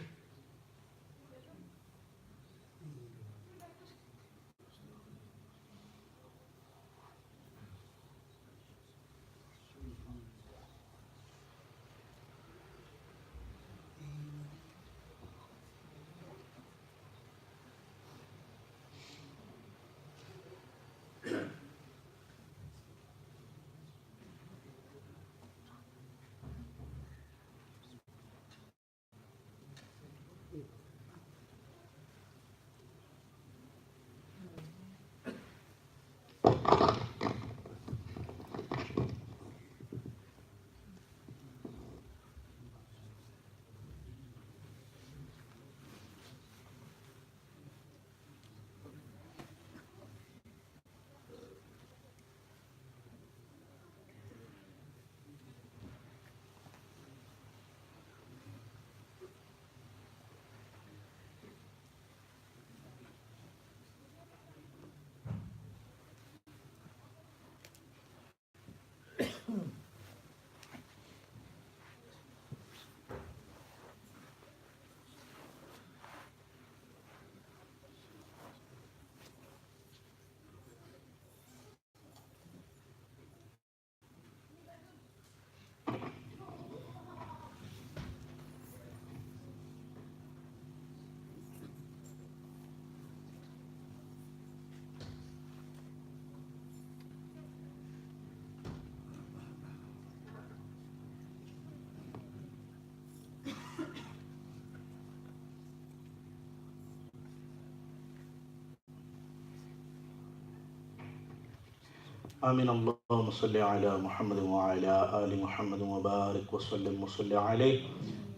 اللهم صل على محمد وعلى آل محمد وبارك وسلم وصل عليه.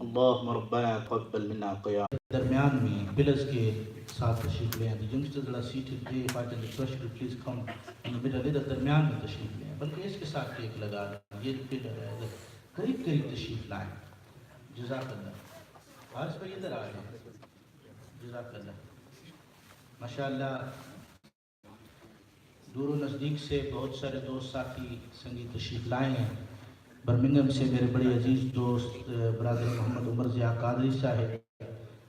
اللهم ربنا تقبل منا قيام. درمیان میں پلرز کے ساتھ تشریف لیں. The youngsters that are seated today, if I can request you to please come in the middle. ادھر درمیان میں تشریف لیں، بلکہ اس کے ساتھ کیک لگا دیں. یہ پلر ہے، ادھر قریب قریب تشریف لائیں. جزاک اللہ. فارس بھائی ادھر آ جائیں. جزاک اللہ. ماشاءاللہ دور و نزدیک سے بہت سارے دوست ساتھی سنگی تشریف لائے ہیں. برمنگھم سے میرے بڑے عزیز دوست برادر محمد عمر ضیاء قادری صاحب،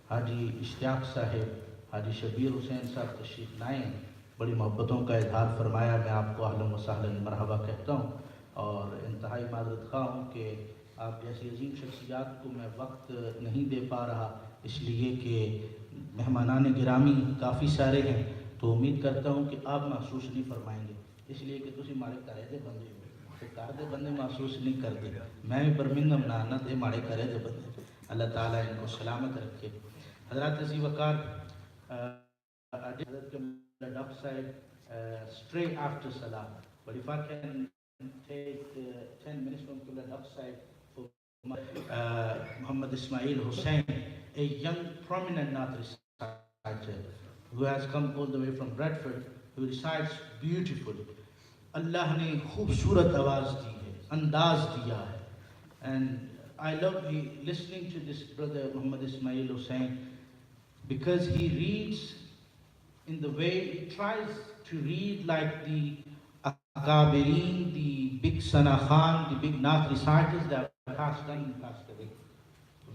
حاجی اشتیاق صاحب، حاجی شبیر حسین صاحب تشریف لائے ہیں. بڑی محبتوں کا اظہار فرمایا. میں آپ کو اہلا و سہلا مرحبا کہتا ہوں اور انتہائی معذرت خواہ ہوں کہ آپ جیسی عظیم شخصیات کو میں وقت نہیں دے پا رہا، اس لیے کہ مہمانان گرامی کافی سارے ہیں. تو امید کرتا ہوں کہ آپ محسوس نہیں فرمائیں گے، اس لیے کہ تسی مارے کرے دے بندے ہو تو کار دے بندے محسوس نہیں کرتے. میں بھی برمنگھم نانا دے مارے کرے دے بندے. اللہ تعالیٰ ان کو سلامت رکھے. حضرات عزیز وقار، حضرت ڈاکٹر صاحب straight after Salah, but if I can take 10 minutes from Dr. Saib for Muhammad Ismail Hussain, a young prominent Naat reciter who has come all the way from Bradford, who recites beautifully. Allah نے خوبصورت آواز دی ہے، انداز دیا ہے. And I love listening to this brother Muhammad Ismail Hussain because he reads in the way he tries to read like the Akabirin, the big Sana Khan, the big Naat reciters that passed on and passed away.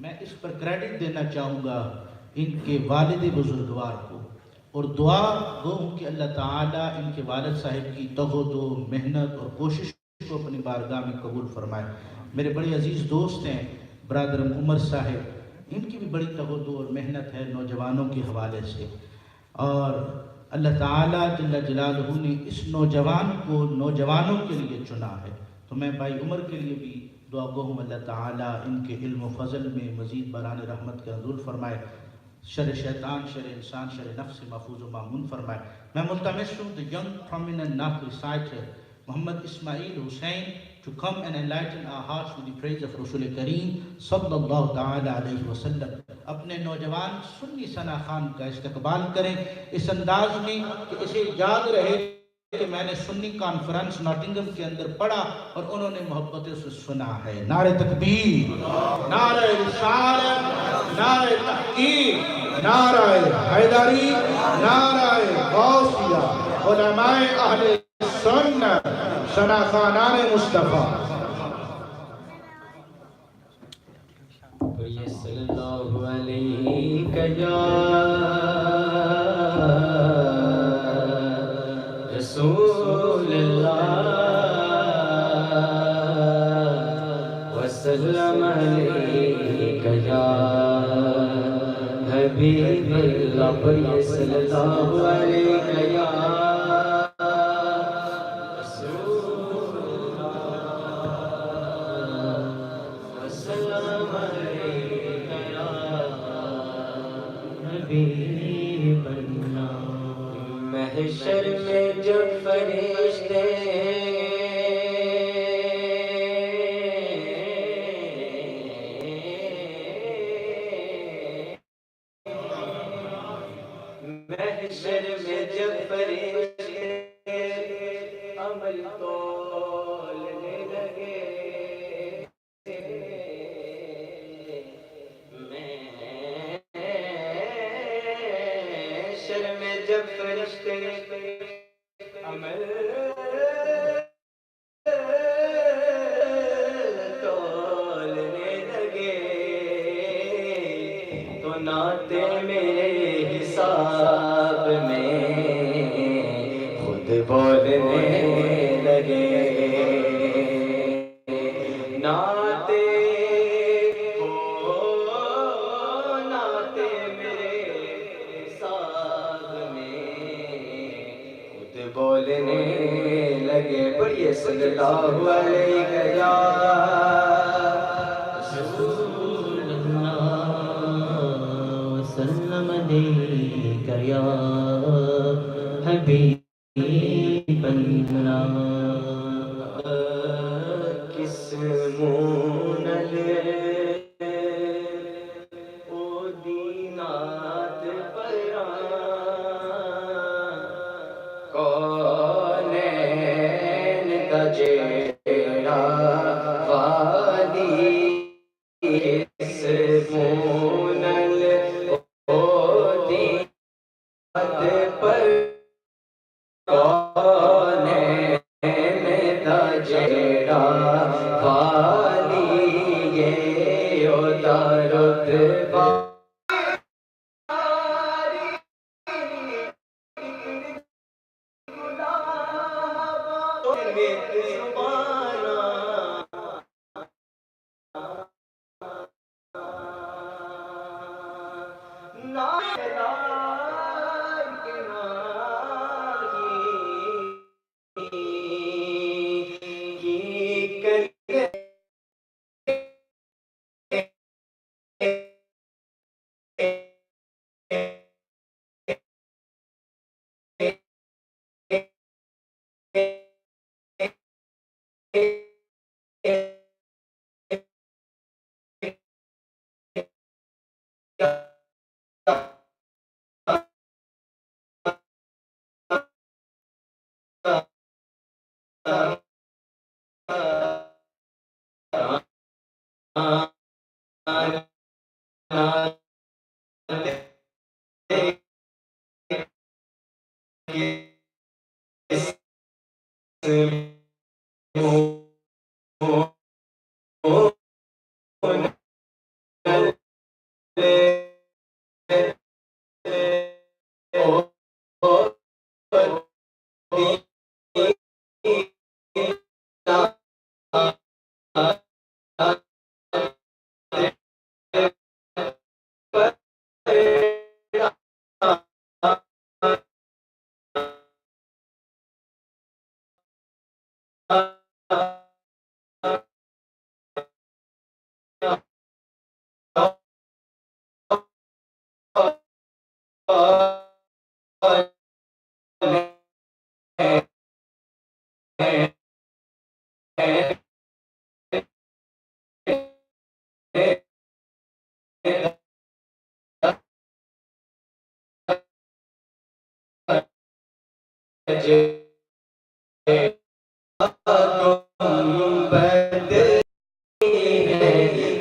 میں اس پر credit دینا چاہوں گا ان کے والد بزرگوار کو، اور دعا گو ہوں کہ اللہ تعالیٰ ان کے والد صاحب کی تہود و محنت اور کوشش کو اپنی بارگاہ میں قبول فرمائے. میرے بڑے عزیز دوست ہیں برادر عمر صاحب، ان کی بھی بڑی تہود اور محنت ہے نوجوانوں کے حوالے سے، اور اللہ تعالیٰ جل جلالہ نے اس نوجوان کو نوجوانوں کے لیے چنا ہے. تو میں بھائی عمر کے لیے بھی دعا گو ہوں اللہ تعالیٰ ان کے علم و فضل میں مزید بران رحمت کا نزول فرمائے، شر شیطان، شر انسان، شر نفس سے محفوظ و مامون فرمائے. میں ملتمس ہوں the young prominent Naat reciter Muhammad Ismail Hussain to come and enlighten our hearts with the praise of Rasul Kareem صلی اللہ تعالیٰ علیہ وسلم. اپنے نوجوان سنی ثنا خان کا استقبال کریں اس انداز میں کہ اسے یاد رہے کہ میں نے سنی کانفرنس ناٹنگم کے اندر پڑھا اور انہوں نے محبتوں سے سنا ہے. نعرہ تکبیر، نعرہ رسالت، نعرہ تحقیق، نعرہ حیدری، نعرہ غوثیہ، علماء اہل سنت، ثنا خانان مصطفیٰ. صلی اللہ علیہ یا رسول اللہ وسلم علیک یا حبیب اللہ پڑھیے صلی اللہ علیہ یا رسول اللہ وسلم علیک یا حبیب اللہ محشر میں جب فرشتے محشر میں جب فرشتے عمل تولنے لگے محشر میں جب فرشتے عمل تولنے لگے تو ناتے میرے حساب میں خود بولنے لگے ناتے میرے حساب میں خود بولنے لگے پڑھیے صلی اللہ علیہ یا رسول اللہ وسلم علیک یا حبیب اللہ کس مونل او دینات پران کونین دا جیڑا وادی کس مونل او دینات پر کونین دا جیڑا وادی یہ او دا رتبہ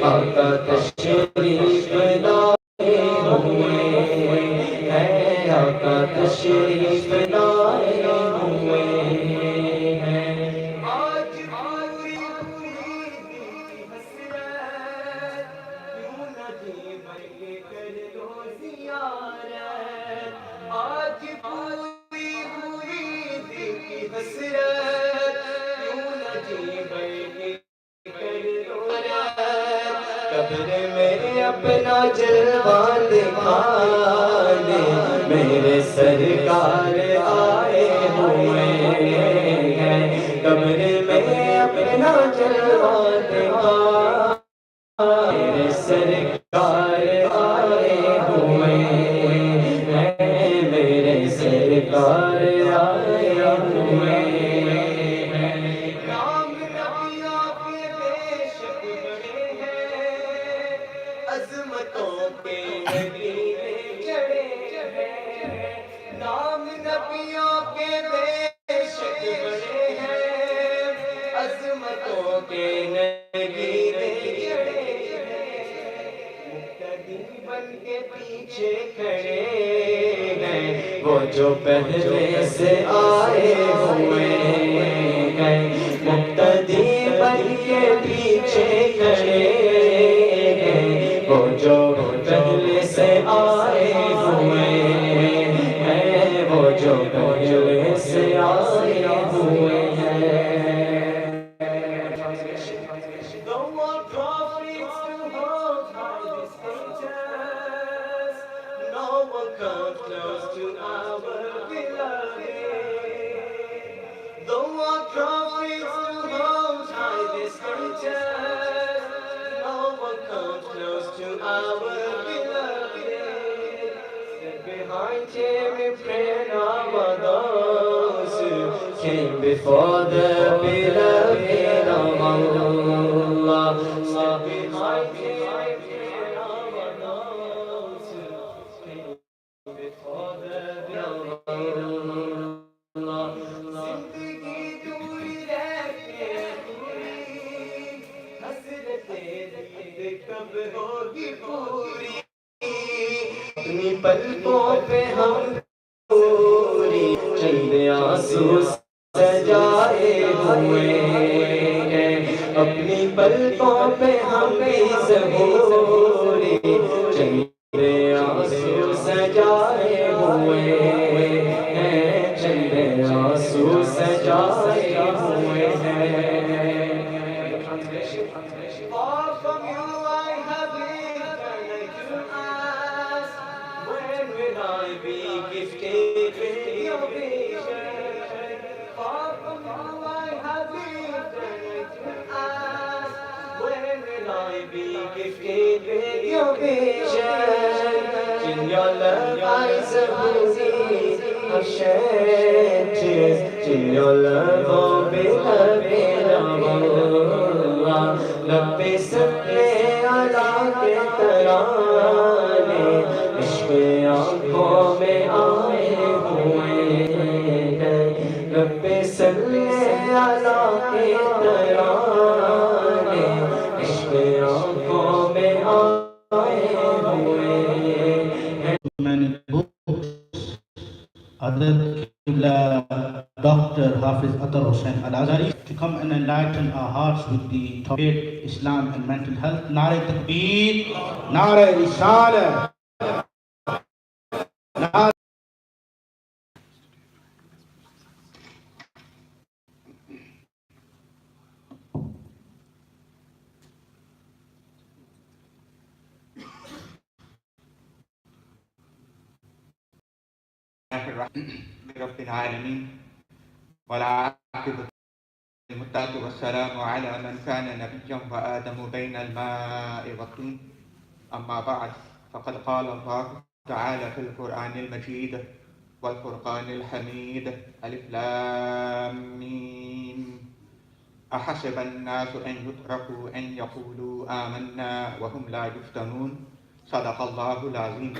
آقا تشریف لائے ہوئے ہیں، آقا تشریف لائے ہوئے ہیں۔ آج پوری حسرت کیوں نہیں بھائی کر لو زیارت آج پوری ہوئی دل کی حسرت کیوں نہ جی بھر کر لو زیارت قبر میں اپنا جلوہ دکھا دے میرے سرکار آئے ہوئے ہیں قبر میں اپنا جلوہ دکھا میرے سرکار آئے ہوئے ہیں میرے سرکار آئے ہوئے ہیں نام نبیوں کے بے شک بڑے ہیں عظمتوں کے نگینے چڑھے ہیں نام نبیوں کے بے شک بڑے ہیں عظمتوں کے نگینے چڑھے بن کے پیچھے کھڑے ہیں وہ جو پہلے سے آئے ہوئے ہیں مقتدی بن کے پیچھے کھڑے ہیں وہ جو پہلے سے آئے ہوئے ہیں وہ جو پہلے سے آئے ہوئے ہیں Don't want prophets to hold high this status. No one comes close to our beloved. Don't want prophets to hold high this status. No one comes close to our beloved. Step behind him in prayer now are those who came before the beloved of Allah. Step behind him in prayer now are those who came before the beloved of Allah. زندگی دوری رہتے پوری حسرتیں دید کب ہوگی پوری اپنی پلکوں پہ ہم پوری چند آنسو سجائے ہوئے ہیں اپنی پلکوں پہ ہم بھی ضروری چند آنسو سجائے ہوئے ہیں چند آنسو سجائے ہوئے ہیں Far from you I have lived and I do ask when will I be gifted with your vision Far from you I have lived and I do ask when will I be gifted with your vision In your love eyes of beauty have shed tears In your love oh beloved of Allah لب پہ سکتے علا کے ترانے عشق آنکھوں میں آئے ہوئے ہیں لب پہ سکتے علا کے ترانے عشق آنکھوں میں آئے ہوئے ہیں many books. Other Dr. Hafiz Atar Hussain Al-Azhari to come and enlighten our hearts with the topic Islam and mental health. Nare Takbir, Nare Risala. رب العالمين والعاقبة للمتقين والسلام على من كان نبيا وآدم بين الماء والطين أما بعد فقد قال الله تعالى في القرآن المجيد والفرقان الحميد ألف لام ميم أحسب الناس أن يتركوا أن يقولوا آمنا وهم لا يفتنون صدق الله العظيم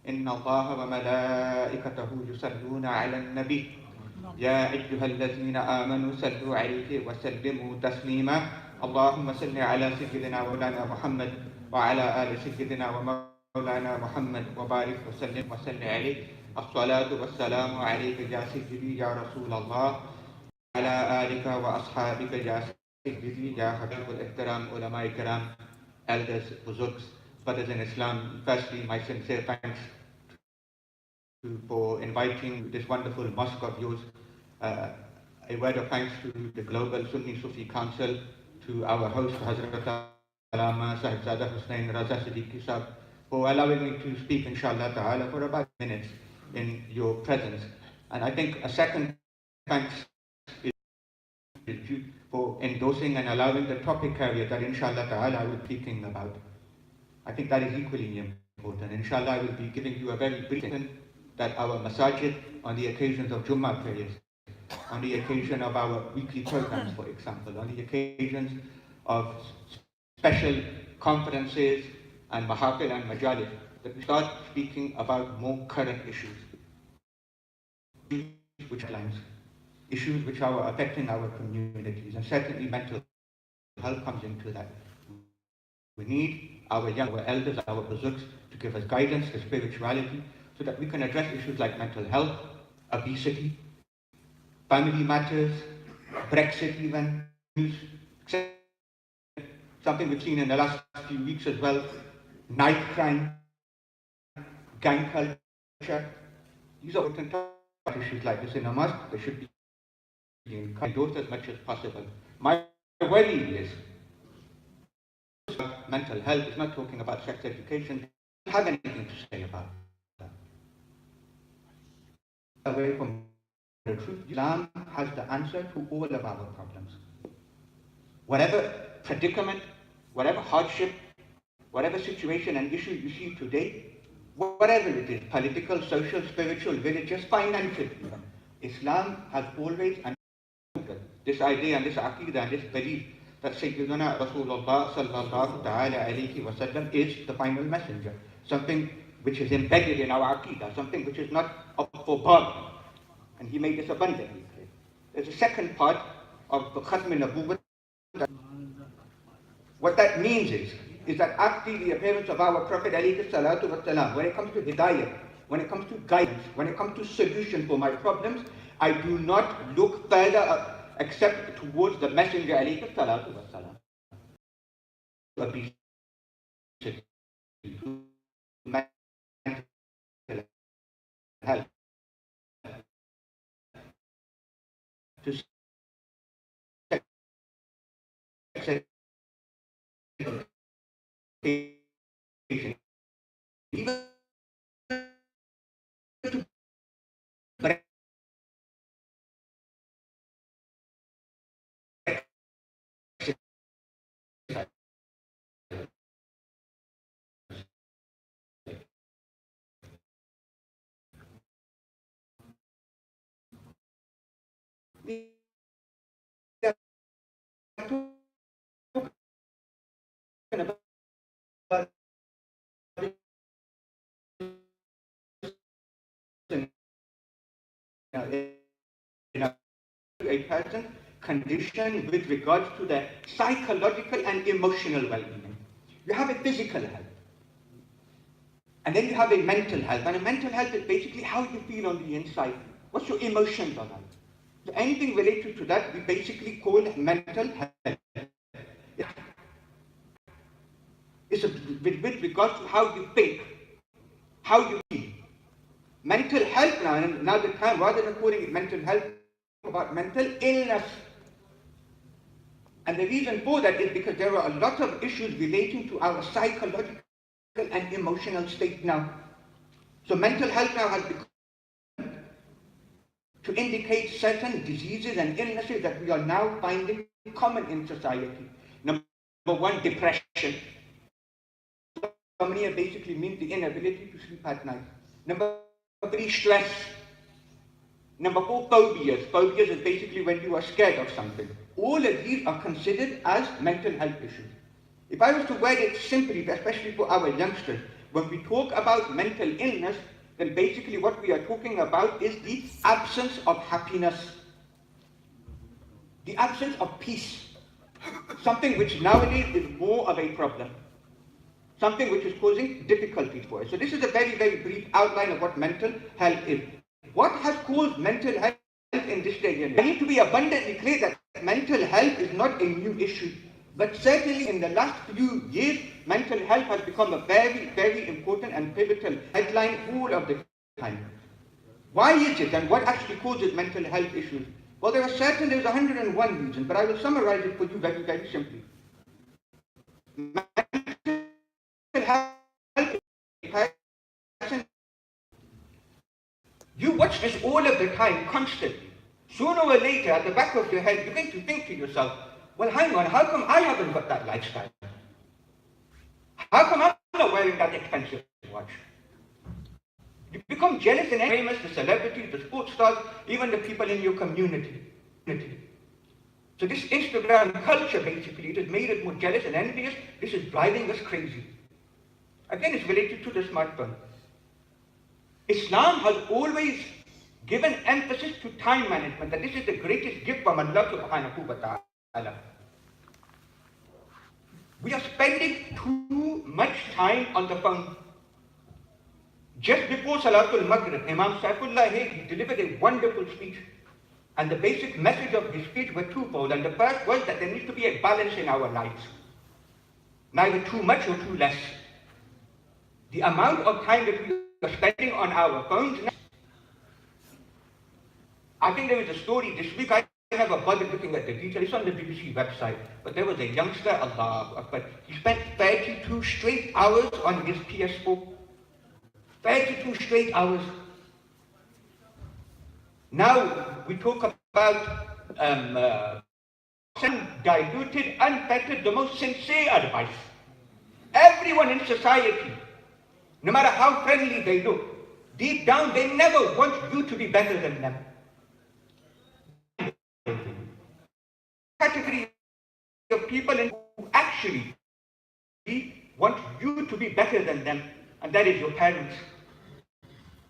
إن الله وملائكته يصلون على النبي يا أيها الذين آمنوا صلوا عليه وسلموا تسليما اللهم صل على سيدنا مولانا محمد وعلى آل سيدنا ومولانا محمد وبارك وسلم عليه الصلاة والسلام عليك يا سيدي يا رسول الله على آلك وأصحابك يا سيدي يا حبيب الاحترام علماء کرام elders بزرگ brothers in Islam, firstly, my sincere thanks for inviting this wonderful mosque of yours. A word of thanks to the Global Sunni Sufi Council, to our host, Hazrat Allama Sahibzada Hussain Raza Siddiqui Sahib, for allowing me to speak, inshallah ta'ala, for about minutes in your presence. And I think a second thanks is due for endorsing and allowing the topic area that, inshallah ta'ala, I will be speaking about. I think that is equally important. Inshallah, I will be giving you a very brief statement that our masajid, on the occasions of Jummah prayers, on the occasion of our weekly programs, for example, on the occasions of special conferences and mahafil and majalis, that we start speaking about more current issues, issues which are affecting our communities, and certainly mental health comes into that. We need our elders, our buzuks, to give us guidance to spirituality, so that we can address issues like mental health, obesity, family matters, Brexit even, something we've seen in the last few weeks as well, night crime, gang culture. These are important issues like this in a mosque. They should be endorsed as much as possible. My worry is mental health is not talking about sex education. I don't have anything to say about that. Away from the truth, Islam has the answer to all of our problems. Whatever predicament, whatever hardship, whatever situation and issue you see today, whatever it is, political, social, spiritual, religious, financial, even, Islam has always understood this idea and this aqidah and this belief that Sayyidina Rasulullah sallallahu ta'ala alayhi wa sallam is the final messenger, something which is embedded in our aqidah, something which is not up for bargaining. And he made this abundantly clear. There's a second part of the Khatm al-Nabuwwah. What that means is that after the appearance of our Prophet alayhi salatu wasalam, when it comes to hidayah, when it comes to guidance, when it comes to solution for my problems, I do not look further except towards the Messenger alayhi salatu wasalam. Health. To even to a person condition with regards to their psychological and emotional well-being. You have a physical health, and then you have a mental health. And a mental health is basically how you feel on the inside. What's your emotions are like? So anything related to that, we basically call mental health. It's with regards to how you think, how you feel. Mental health now the time, rather than calling it mental health, about mental illness. And the reason for that is because there are a lot of issues relating to our psychological and emotional state now. So mental health now has become to indicate certain diseases and illnesses that we are now finding common in society. Number one, depression. Insomnia basically means the inability to sleep at night. Number three, stress. Number four, phobias. Phobias is basically when you are scared of something. All of these are considered as mental health issues. If I was to word it simply, especially for our youngsters, when we talk about mental illness, then basically what we are talking about is the absence of happiness, the absence of peace, something which nowadays is more of a problem, something which is causing difficulties for us. So this is a very, very brief outline of what mental health is. What has caused mental health in this day and age? I need to be abundantly clear that mental health is not a new issue. But certainly in the last few years, mental health has become a very, very important and pivotal headline all of the time. Why is it and what actually causes mental health issues? Well, there's 101 reasons, but I will summarize it for you very, very simply. Mental health, you watch this all of the time, constantly. Sooner or later, at the back of your head, you're going to think to yourself, well, hang on, how come I haven't got that lifestyle? How come I'm not wearing that expensive watch? You become jealous and famous, the celebrities, the sports stars, even the people in your community. So this Instagram culture, basically, it has made us more jealous and envious. This is driving us crazy. Again, it's related to the smartphone. Islam has always given emphasis to time management, that this is the greatest gift from Allah subhanahu wa ta'ala. We are spending too much time on the phone. Just before Salatul Maghrib, Imam Saifullah he delivered a wonderful speech. And the basic message of his speech were twofold. And the first was that there needs to be a balance in our lives. Neither too much or too less. The amount of time that we are spending on our phones. I think there was a story this week. I never bothered looking at the details. It's on the BBC website. But there was a youngster, but he spent 32 straight hours on his PS4. 32 straight hours. Now we talk about diluted, unfettered, the most sincere advice. Everyone in society, no matter how friendly they look, deep down they never want you to be better than them. Category of people who actually want you to be better than them, and that is your parents.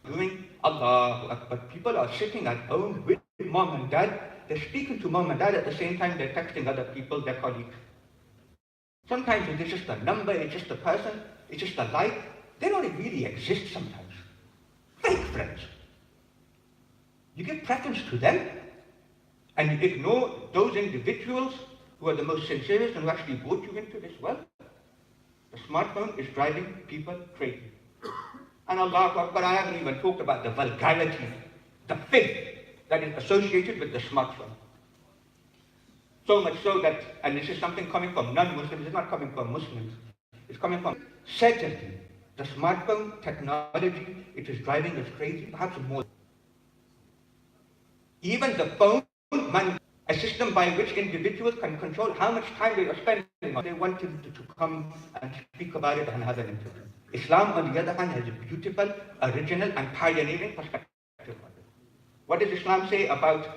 Doing Allahu Akbar. People are sitting at home with mom and dad. They're speaking to mom and dad at the same time they're texting other people, their colleagues. Sometimes it's just a number, it's just a person, it's just a like. They don't really exist sometimes. Fake friends. You give preference to them, and you ignore those individuals who are the most sincerest and who actually brought you into this world. The smartphone is driving people crazy. And Allah Akbar, I haven't even talked about the vulgarity, the filth that is associated with the smartphone. So much so that, and this is something coming from non-Muslims, it's not coming from Muslims, it's coming from, certainly, the smartphone technology, it is driving us crazy, perhaps more. Even the phone, a system by which individuals can control how much time they are spending on. They wanted to come and speak about it and have an interview. Islam, on the other hand, has a beautiful, original, and pioneering perspective on it. What does Islam say about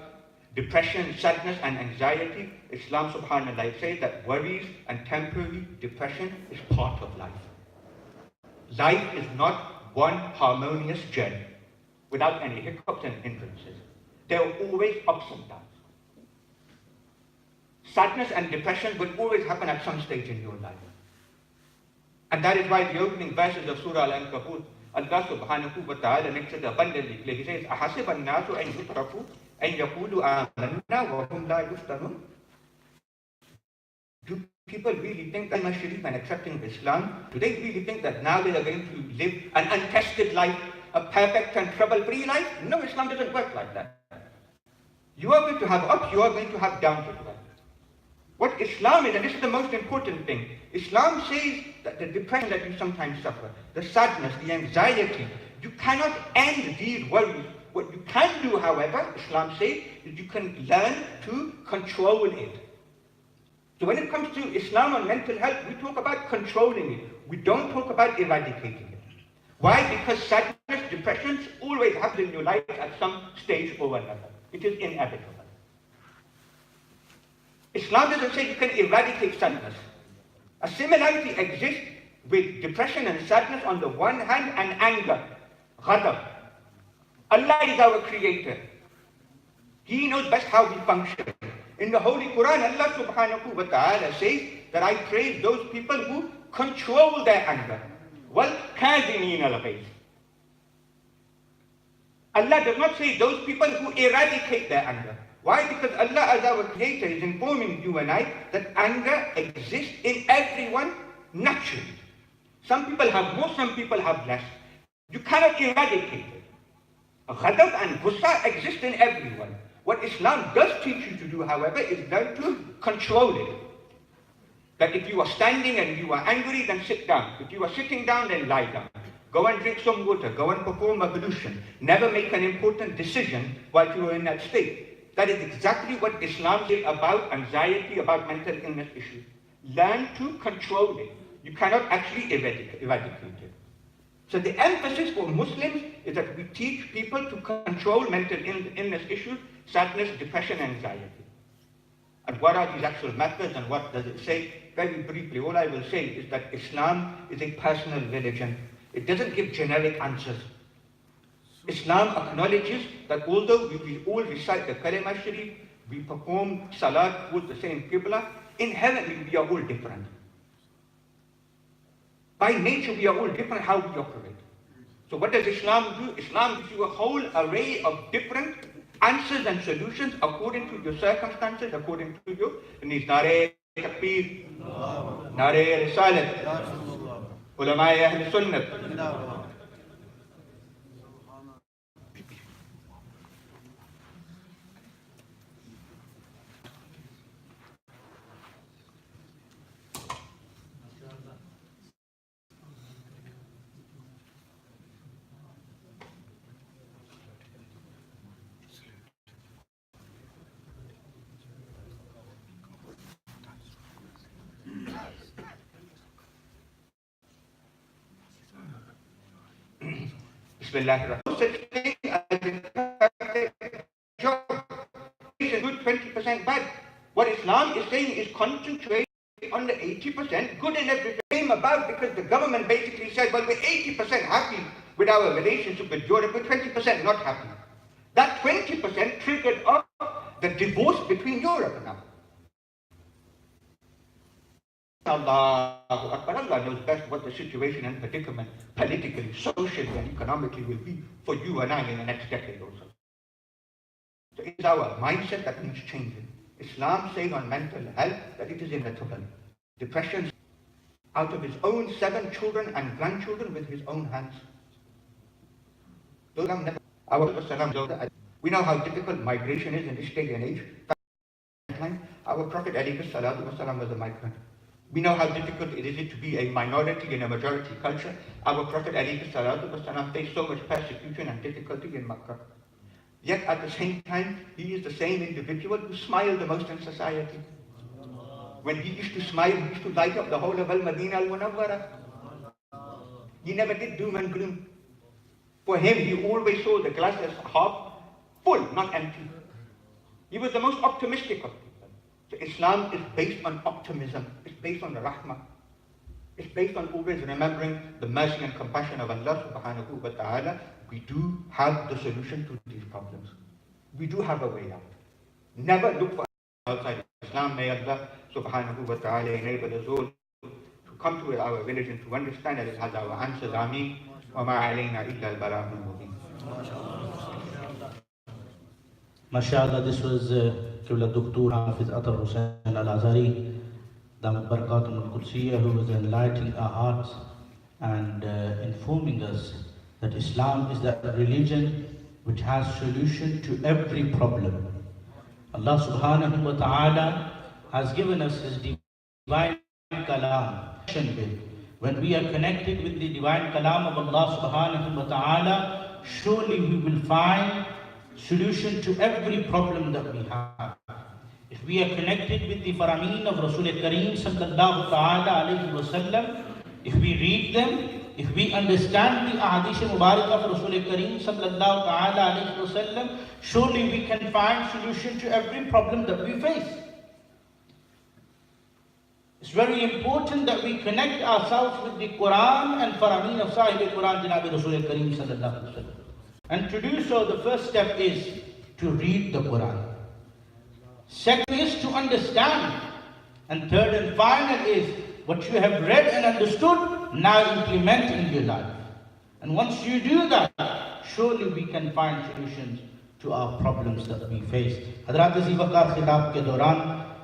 depression, sadness, and anxiety? Islam, subhanAllah, says that worries and temporary depression is part of life. Life is not one harmonious journey without any hiccups and hindrances. There are always ups and downs. Sadness and depression will always happen at some stage in your life. And that is why the opening verses of Surah Al-Ankabut, Allah subhanahu wa ta'ala makes it abundantly clear. He says, أَحَسِبَ النَّاسُ أَن يُتْرَكُوا أَن يَقُولُوا آمَنَّا وَهُمْ لَا يُفْتَنُونَ. Do people really think that Sharif and accepting Islam, do they really think that now they are going to live an untested life, a perfect and trouble-free life? No, Islam doesn't work like that. You are going to have ups, you are going to have downs as well. What Islam is, and this is the most important thing, Islam says that the depression that you sometimes suffer, the sadness, the anxiety, you cannot end these worries. What you can do, however, Islam says, is you can learn to control it. So when it comes to Islam and mental health, we talk about controlling it. We don't talk about eradicating it. Why? Because sadness, depressions always happen in your life at some stage or another. It is inevitable. Islam doesn't say you can eradicate sadness. A similarity exists with depression and sadness on the one hand and anger, ghadab. Allah is our creator. He knows best how we function. In the Holy Quran, Allah subhanahu wa ta'ala says that I praise those people who control their anger. وَالْكَاظِمِينَ الْغَيْظَ. Allah does not say those people who eradicate their anger. Why? Because Allah as our creator is informing you and I that anger exists in everyone naturally. Some people have more, some people have less. You cannot eradicate it. Ghadab and gussa exist in everyone. What Islam does teach you to do, however, is learn to control it. That if you are standing and you are angry, then sit down. If you are sitting down, then lie down. Go and drink some water. Go and perform ablution. Never make an important decision while you are in that state. That is exactly what Islam says about anxiety, about mental illness issues. Learn to control it. You cannot actually eradicate it. So the emphasis for Muslims is that we teach people to control mental illness issues, sadness, depression, anxiety. And what are these actual methods and what does it say? Very briefly, all I will say is that Islam is a personal religion. It doesn't give generic answers. Islam acknowledges that although we all recite the Kalima Sharif, we perform Salat towards the same Qibla, inherently we are all different. By nature we are all different how we operate. So what does Islam do? Islam gives you a whole array of different answers and solutions according to your circumstances, according to your needs. Nare Takbir, Nare Risalat, Ulama Ahl Sunnah. Bismillah. No such thing as a perfect job. It's a good 20% bad. What Islam is saying is concentrate on the 80% good in everything. Came about because the government basically said, well, we're 80% happy with our relationship with Europe, we're 20% not happy. That 20% triggered off the divorce between Europe now. Allah knows best what the situation and predicament politically, socially and economically will be for you and I in the next decade or so. So it is our mindset that needs changing. Islam saying on mental health that it is inevitable. Depression, out of his own 7 children and grandchildren with his own hands. We know how difficult migration is in this day and age. Our Prophet ﷺ was a migrant. We know how difficult it is to be a minority in a majority culture. Our Prophet ﷺ faced so much persecution and difficulty in Makkah. Yet at the same time, he is the same individual who smiled the most in society. When he used to smile, he used to light up the whole of Al-Madinah Al-Munawwara. He never did doom and gloom. For him, he always saw the glass as half full, not empty. He was the most optimistic of people. So Islam is based on optimism. It's based on the rahmah. It's based on always remembering the mercy and compassion of Allah subhanahu wa ta'ala. We do have the solution to these problems. We do have a way out. Never look for outside Islam. May Allah subhanahu wa ta'ala enable us all to come to our religion, to understand that it has our answers. Ameen. Wa ma alayna illa al-balagh al-mubin. MashaAllah, this was Qibla Dr. Hafiz Atar Hussain Al-Azhari, Damat Barakatum Al-Qudsiyya, who was enlightening our hearts and informing us that Islam is that religion which has solution to every problem. Allah subhanahu wa ta'ala has given us His divine kalam. When we are connected with the divine kalam of Allah subhanahu wa ta'ala, surely we will find solution to every problem that we have. If we are connected with the Farameen of Rasul Kareem sallallahu ta'ala alayhi wa sallam, if we read them, if we understand the Ahadith Mubarakah of Rasul Kareem sallallahu ta'ala alayhi wa sallam, surely we can find solution to every problem that we face. It's very important that we connect ourselves with the Quran and Farameen of Sahib al-Quran, Janabi Rasul Kareem sallallahu alayhi wa sallam. And to do so, the first step is to read the Quran. Second is to understand. And third and final is what you have read and understood, now implement in your life. And once you do that, surely we can find solutions to our problems that we face. حضرات عزیز وقار خطاب کے دوران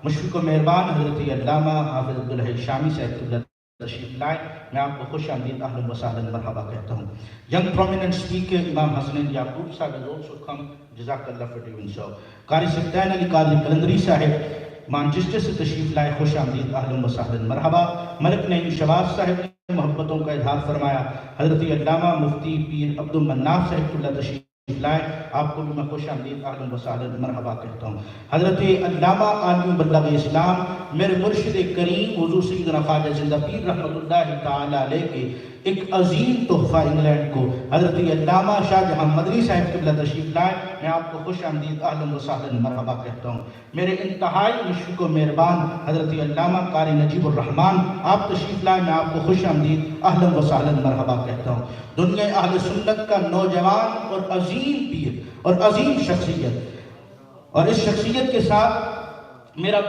مشفق و مہربان حضرت علامہ حافظ عبدالحی شامی صاحب قبلہ تشریف لائے. میں آپ کو خوش آمدید اہلا و سہلا مرحبا کہتا ہوں. Young prominent speaker Imam Hassan Yaqub sahab has also come. Jazakallah for doing so. قاری سلطان علی قادری قلندری صاحب مانچسٹر سے تشریف لائے. خوش آمدید اہلا و سہلا مرحبا. ملک نعیم شواز صاحب نے محبتوں کا اظہار فرمایا. حضرت علامہ مفتی پیر عبد المناف صاحب قبلہ تشریف لائے. آپ کو بھی میں خوش آمدید اہلا و سہلا مرحبا کہتا ہوں. حضرت علامہ عالم بلغ اسلام میرے مرشد کریم حضور سیدنا خواجہ زندہ پیر رحمۃ اللہ تعالی علیہ کے ایک عظیم تحفہ انگلینڈ کو حضرت علامہ شاہ جہاں مدنی صاحب قبلہ تشریف لائے. میں آپ کو خوش آمدید اہلا و سہلا مرحبا کہتا ہوں. میرے انتہائی مشفق و مہربان حضرت علامہ قاری نجیب الرحمن آپ تشریف لائے. میں آپ کو خوش آمدید اہلا و سہلا مرحبا کہتا ہوں. دنیا اہل سنت کا نوجوان اور عظیم پیر اور عظیم شخصیت, اور اس شخصیت کے ساتھ میرا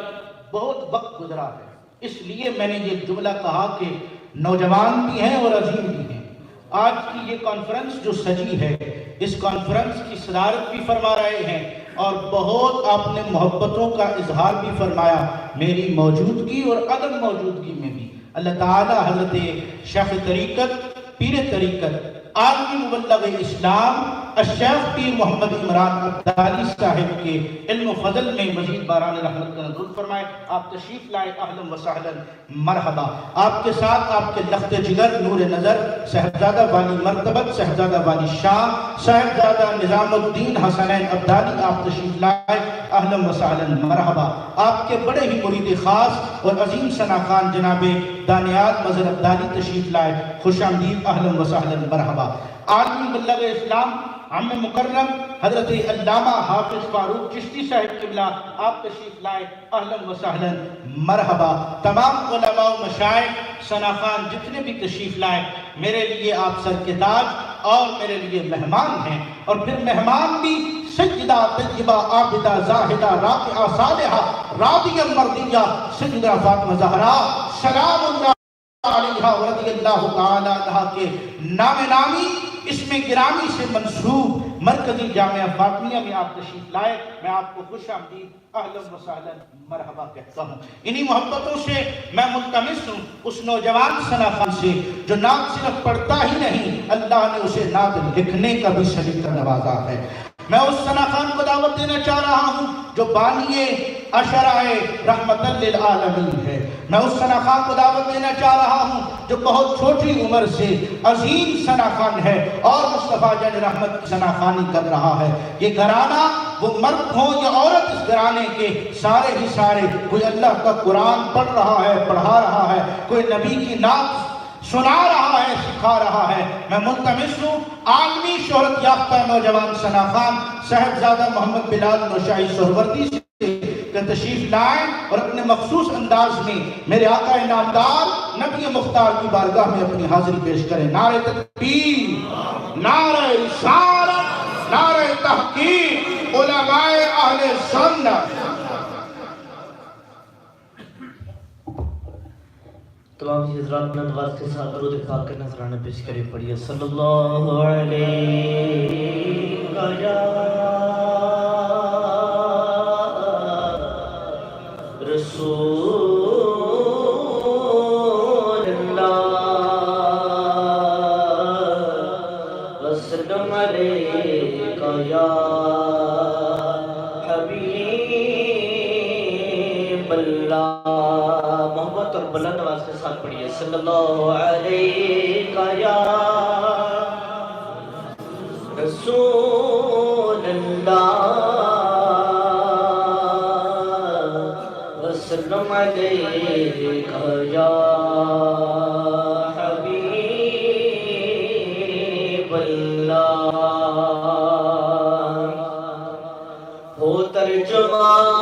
بہت وقت گزرا ہے, اس لیے میں نے یہ جملہ کہا کہ نوجوان بھی ہیں اور عظیم بھی ہیں. آج کی یہ کانفرنس جو سجی ہے, اس کانفرنس کی صدارت بھی فرما رہے ہیں اور بہت آپ نے محبتوں کا اظہار بھی فرمایا میری موجودگی اور عدم موجودگی میں بھی. اللہ تعالی حضرت شیخ طریقت پیر طریقت عالمی مبلغ اسلام الشیخ پیر محمد عمران عبدالی صاحب کے علم و فضل میں مزید باران رحمت کا نزول فرمائے. آپ تشریف لائے اہلا و سہلا مرحبا. آپ کے ساتھ آپ کے لخت جگر نور نظر صاحبزادہ والی مرتبت صاحبزادہ والی شام صاحبزادہ نظام الدین حسنین عبدالی آپ تشریف لائے اہلا و سہلا مرحبا. آپ کے بڑے ہی مرید خاص اور عظیم ثنا خان جناب دانیال مظہر عبدالی تشریف لائے. خوش آمدید اہلا و سہلا مرحبا. عالمی بلغ اسلام عم مکرم حضرت علامہ حافظ فاروق چشتی صاحب قبلہ آپ تشریف لائے اہلا و سہلا مرحبا. تمام علماء و مشائخ ثنا خان جتنے بھی تشریف لائے, میرے لیے آپ سر کے تاج اور میرے لیے مہمان ہیں. اور پھر مہمان بھی سجدہ طیبہ عابدہ زاہدہ راکعہ صالحہ راضیہ مرضیہ سیدہ فاطمہ زہرا سلام اللہ علیہ ورضی اللہ تعالی عنہا کے نام نامی اسم گرامی سے منسوب مرکزی جامعہ فاطمیہ میں آپ تشریف لائے. میں آپ کو خوش آمدید اہلا و سہلا مرحبا کہتا ہوں. انہی محبتوں سے میں ملتمس ہوں اس نوجوان ثنا خان سے جو نعت صرف پڑھتا ہی نہیں, اللہ نے اسے نعت لکھنے کا بھی سلیقہ نوازا ہے. میں اس ثنا خان کو دعوت دینا چاہ رہا ہوں جو بانی عشرائے رحمت للعالمین ہے. میں اس ثنا خان کو دعوت دینا چاہ رہا ہوں جو بہت چھوٹی عمر سے عظیم ثنا خان ہے اور مصطفیٰ جان رحمت کی ثنا خانی کر رہا ہے. یہ گھرانہ وہ مرد ہو یا عورت, اس گھرانے کے سارے ہی سارے کوئی اللہ کا قرآن پڑھ رہا ہے, پڑھا رہا ہے, کوئی نبی کی نعت سنا رہا ہے, سکھا رہا ہے. میں ملتمس ہوں عالمی شہرت یافتہ نوجوان ثنا خان صاحبزادہ محمد بلال نوشاہی سہروردی سے تشریف لائیں اور اپنے مخصوص انداز میں میرے آقا نامدار نبی مختار کی بارگاہ میں اپنی حاضری پیش کریں. نعرہ تکبیر, نعرہ رسالت, نعرہ تحقیق, علماء اہل سنت. تمام حضرات نے نواز کے ساتھ درود پاک کا نذرانہ پیش کرے. پڑھیے صلی اللہ علیہ رسول اللہ وسلم علیکہ یا حبیب اللہ. محبت اور بلند آواز کے ساتھ پڑھیے صلی اللہ علیہ یا رسول اللہ وسلم علیہ یا حبیب اللہ. ہو ترجمان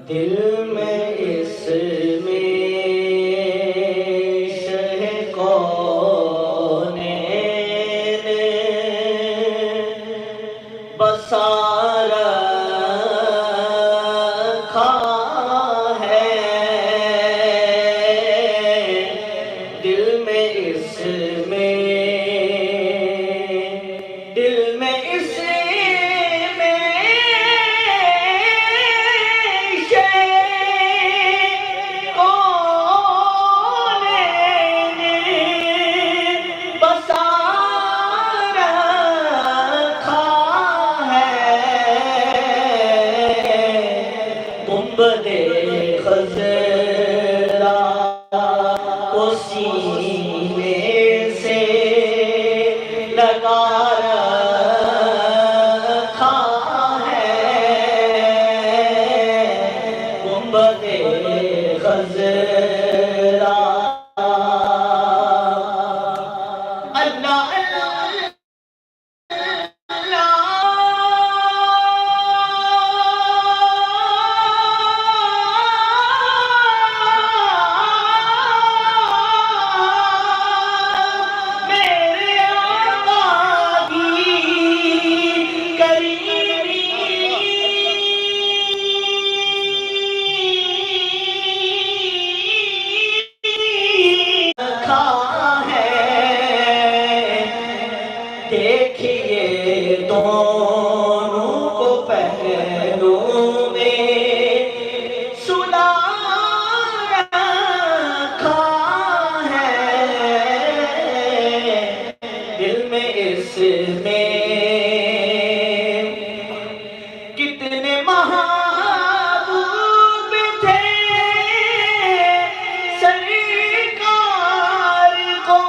دل میں اس میں شہ کونین بسا رکھا ہے، دل میں اس میں دل میں اس میں شہ کونین بسا رکھا ہے، گنبد خضرا کو سینے سے لگا رکھا ہے، گنبد خضرا اللہ میرے آقا کی کریمی رکھا ہے، دیکھیے دونوں کو پہلوں میں سلا رکھا ہے، دل میں اس میں کتنے محبوب تھے سرکار کو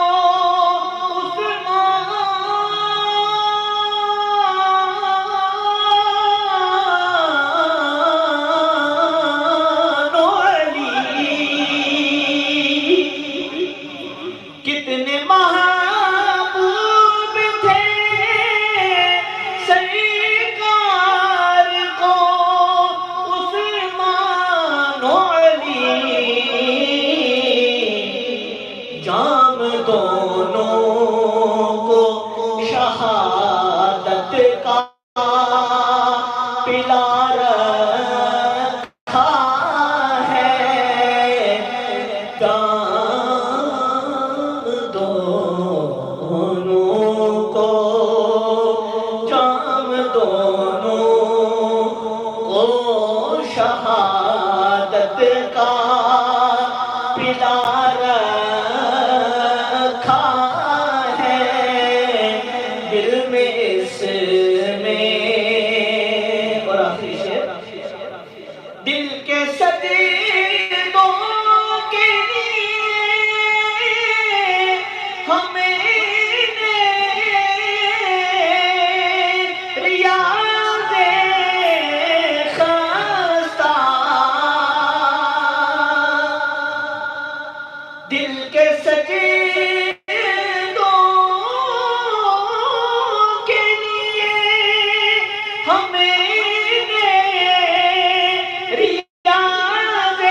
عثمان و علی، کتنے محبوب تھے سرکار کو عثمان و علی، جام دونوں کو شہادت کا پلا رکھا ہے، جام دونوں کو جام دونوں کو شہادت کا پلا رکھا ہے، دل میں اس میں اور آخری شعر دل کے سجدوں کے لیے ہمیں ریاض خستہ، دل کے سجدوں کے لیے ہمیں ریاض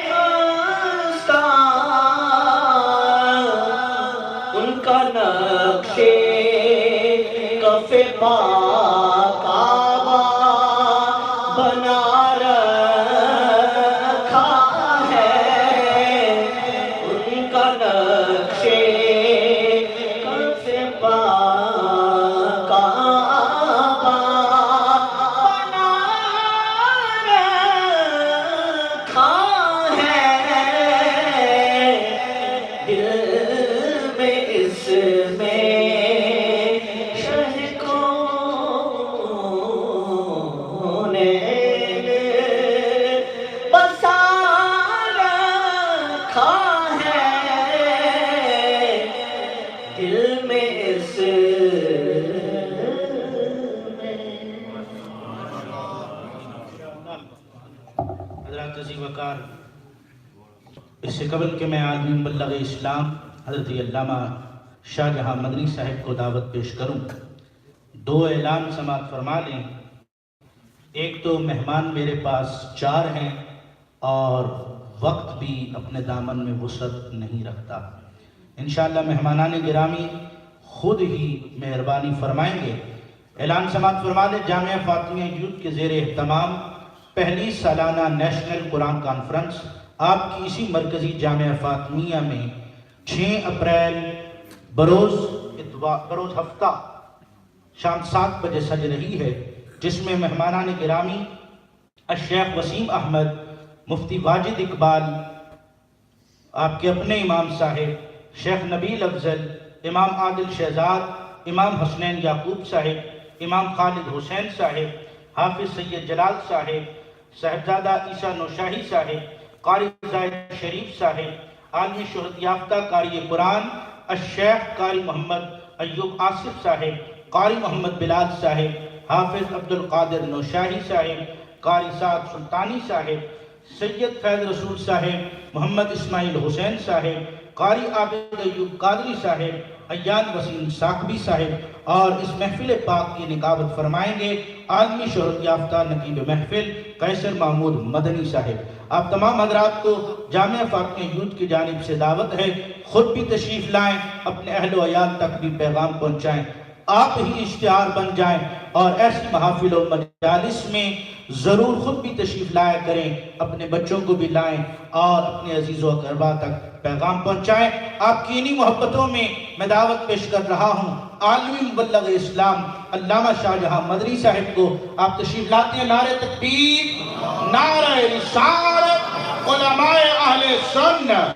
خستہ، ان کا نقش کف پاک کعبہ بنا رکھا ہے، ان کا نقش کف پاک کعبہ بنا رکھا ہے، دل میں اس میں شہ کونین بسا رکھا ہے، دل میں اس حضرات عزیز وقار، اس سے قبل کہ میں عالم مبلغ اسلام حضرت علامہ شاہ جہاں مدنی صاحب کو دعوت پیش کروں، دو اعلان سماعت فرما لیں۔ ایک تو مہمان میرے پاس 4 ہیں اور وقت بھی اپنے دامن میں وسعت نہیں رکھتا. انشاءاللہ مہمانان گرامی خود ہی مہربانی فرمائیں گے. اعلان سماعت فرما دیں. جامعہ فاطمیہ یوتھ کے زیر اہتمام پہلی سالانہ نیشنل قرآن کانفرنس آپ کی اسی مرکزی جامعہ فاطمیہ میں 6 اپریل بروز ہفتہ شام 7 بجے سج رہی ہے، جس میں مہمانان گرامی الشیخ وسیم احمد، مفتی واجد اقبال، آپ کے اپنے امام صاحب شیخ نبیل افضل، امام عادل شہزاد، امام حسنین یعقوب صاحب، امام خالد حسین صاحب، حافظ سید جلال صاحب، صاحبزادہ عیسیٰ نوشاہی صاحب، قاری زائد شریف صاحب، عالمی شہرت یافتہ قاری قرآن الشیخ قاری محمد ایوب آصف صاحب، قاری محمد بلال صاحب، حافظ عبد القادر نوشاہی صاحب، قاری سعد سلطانی صاحب، سید فیض رسول صاحب، محمد اسماعیل حسین صاحب، قاری عابد ایوب قادری صاحب، ایان وسیم ساکبی صاحب، اور اس محفل پاک کی نقابت فرمائیں گے عالمی شہرت یافتہ نقیب محفل قیصر محمود مدنی صاحب. آپ تمام حضرات کو جامعہ فاطمیہ یوتھ کی جانب سے دعوت ہے. خود بھی تشریف لائیں، اپنے اہل و عیال تک بھی پیغام پہنچائیں، آپ ہی اشتہار بن جائیں، اور ایسی محافل و مجالس میں ضرور خود بھی تشریف لایا کریں، اپنے بچوں کو بھی لائیں اور اپنے عزیز و اقربا تک پیغام پہنچائیں. آپ کی انہی محبتوں میں میں دعوت پیش کر رہا ہوں عالمی مبلغ اسلام علامہ شاہ جہاں مدنی صاحب کو. آپ تشریف لاتے ہیں. نعرہ تکبیر، نعرہ رسالت، علماء اہل سنت.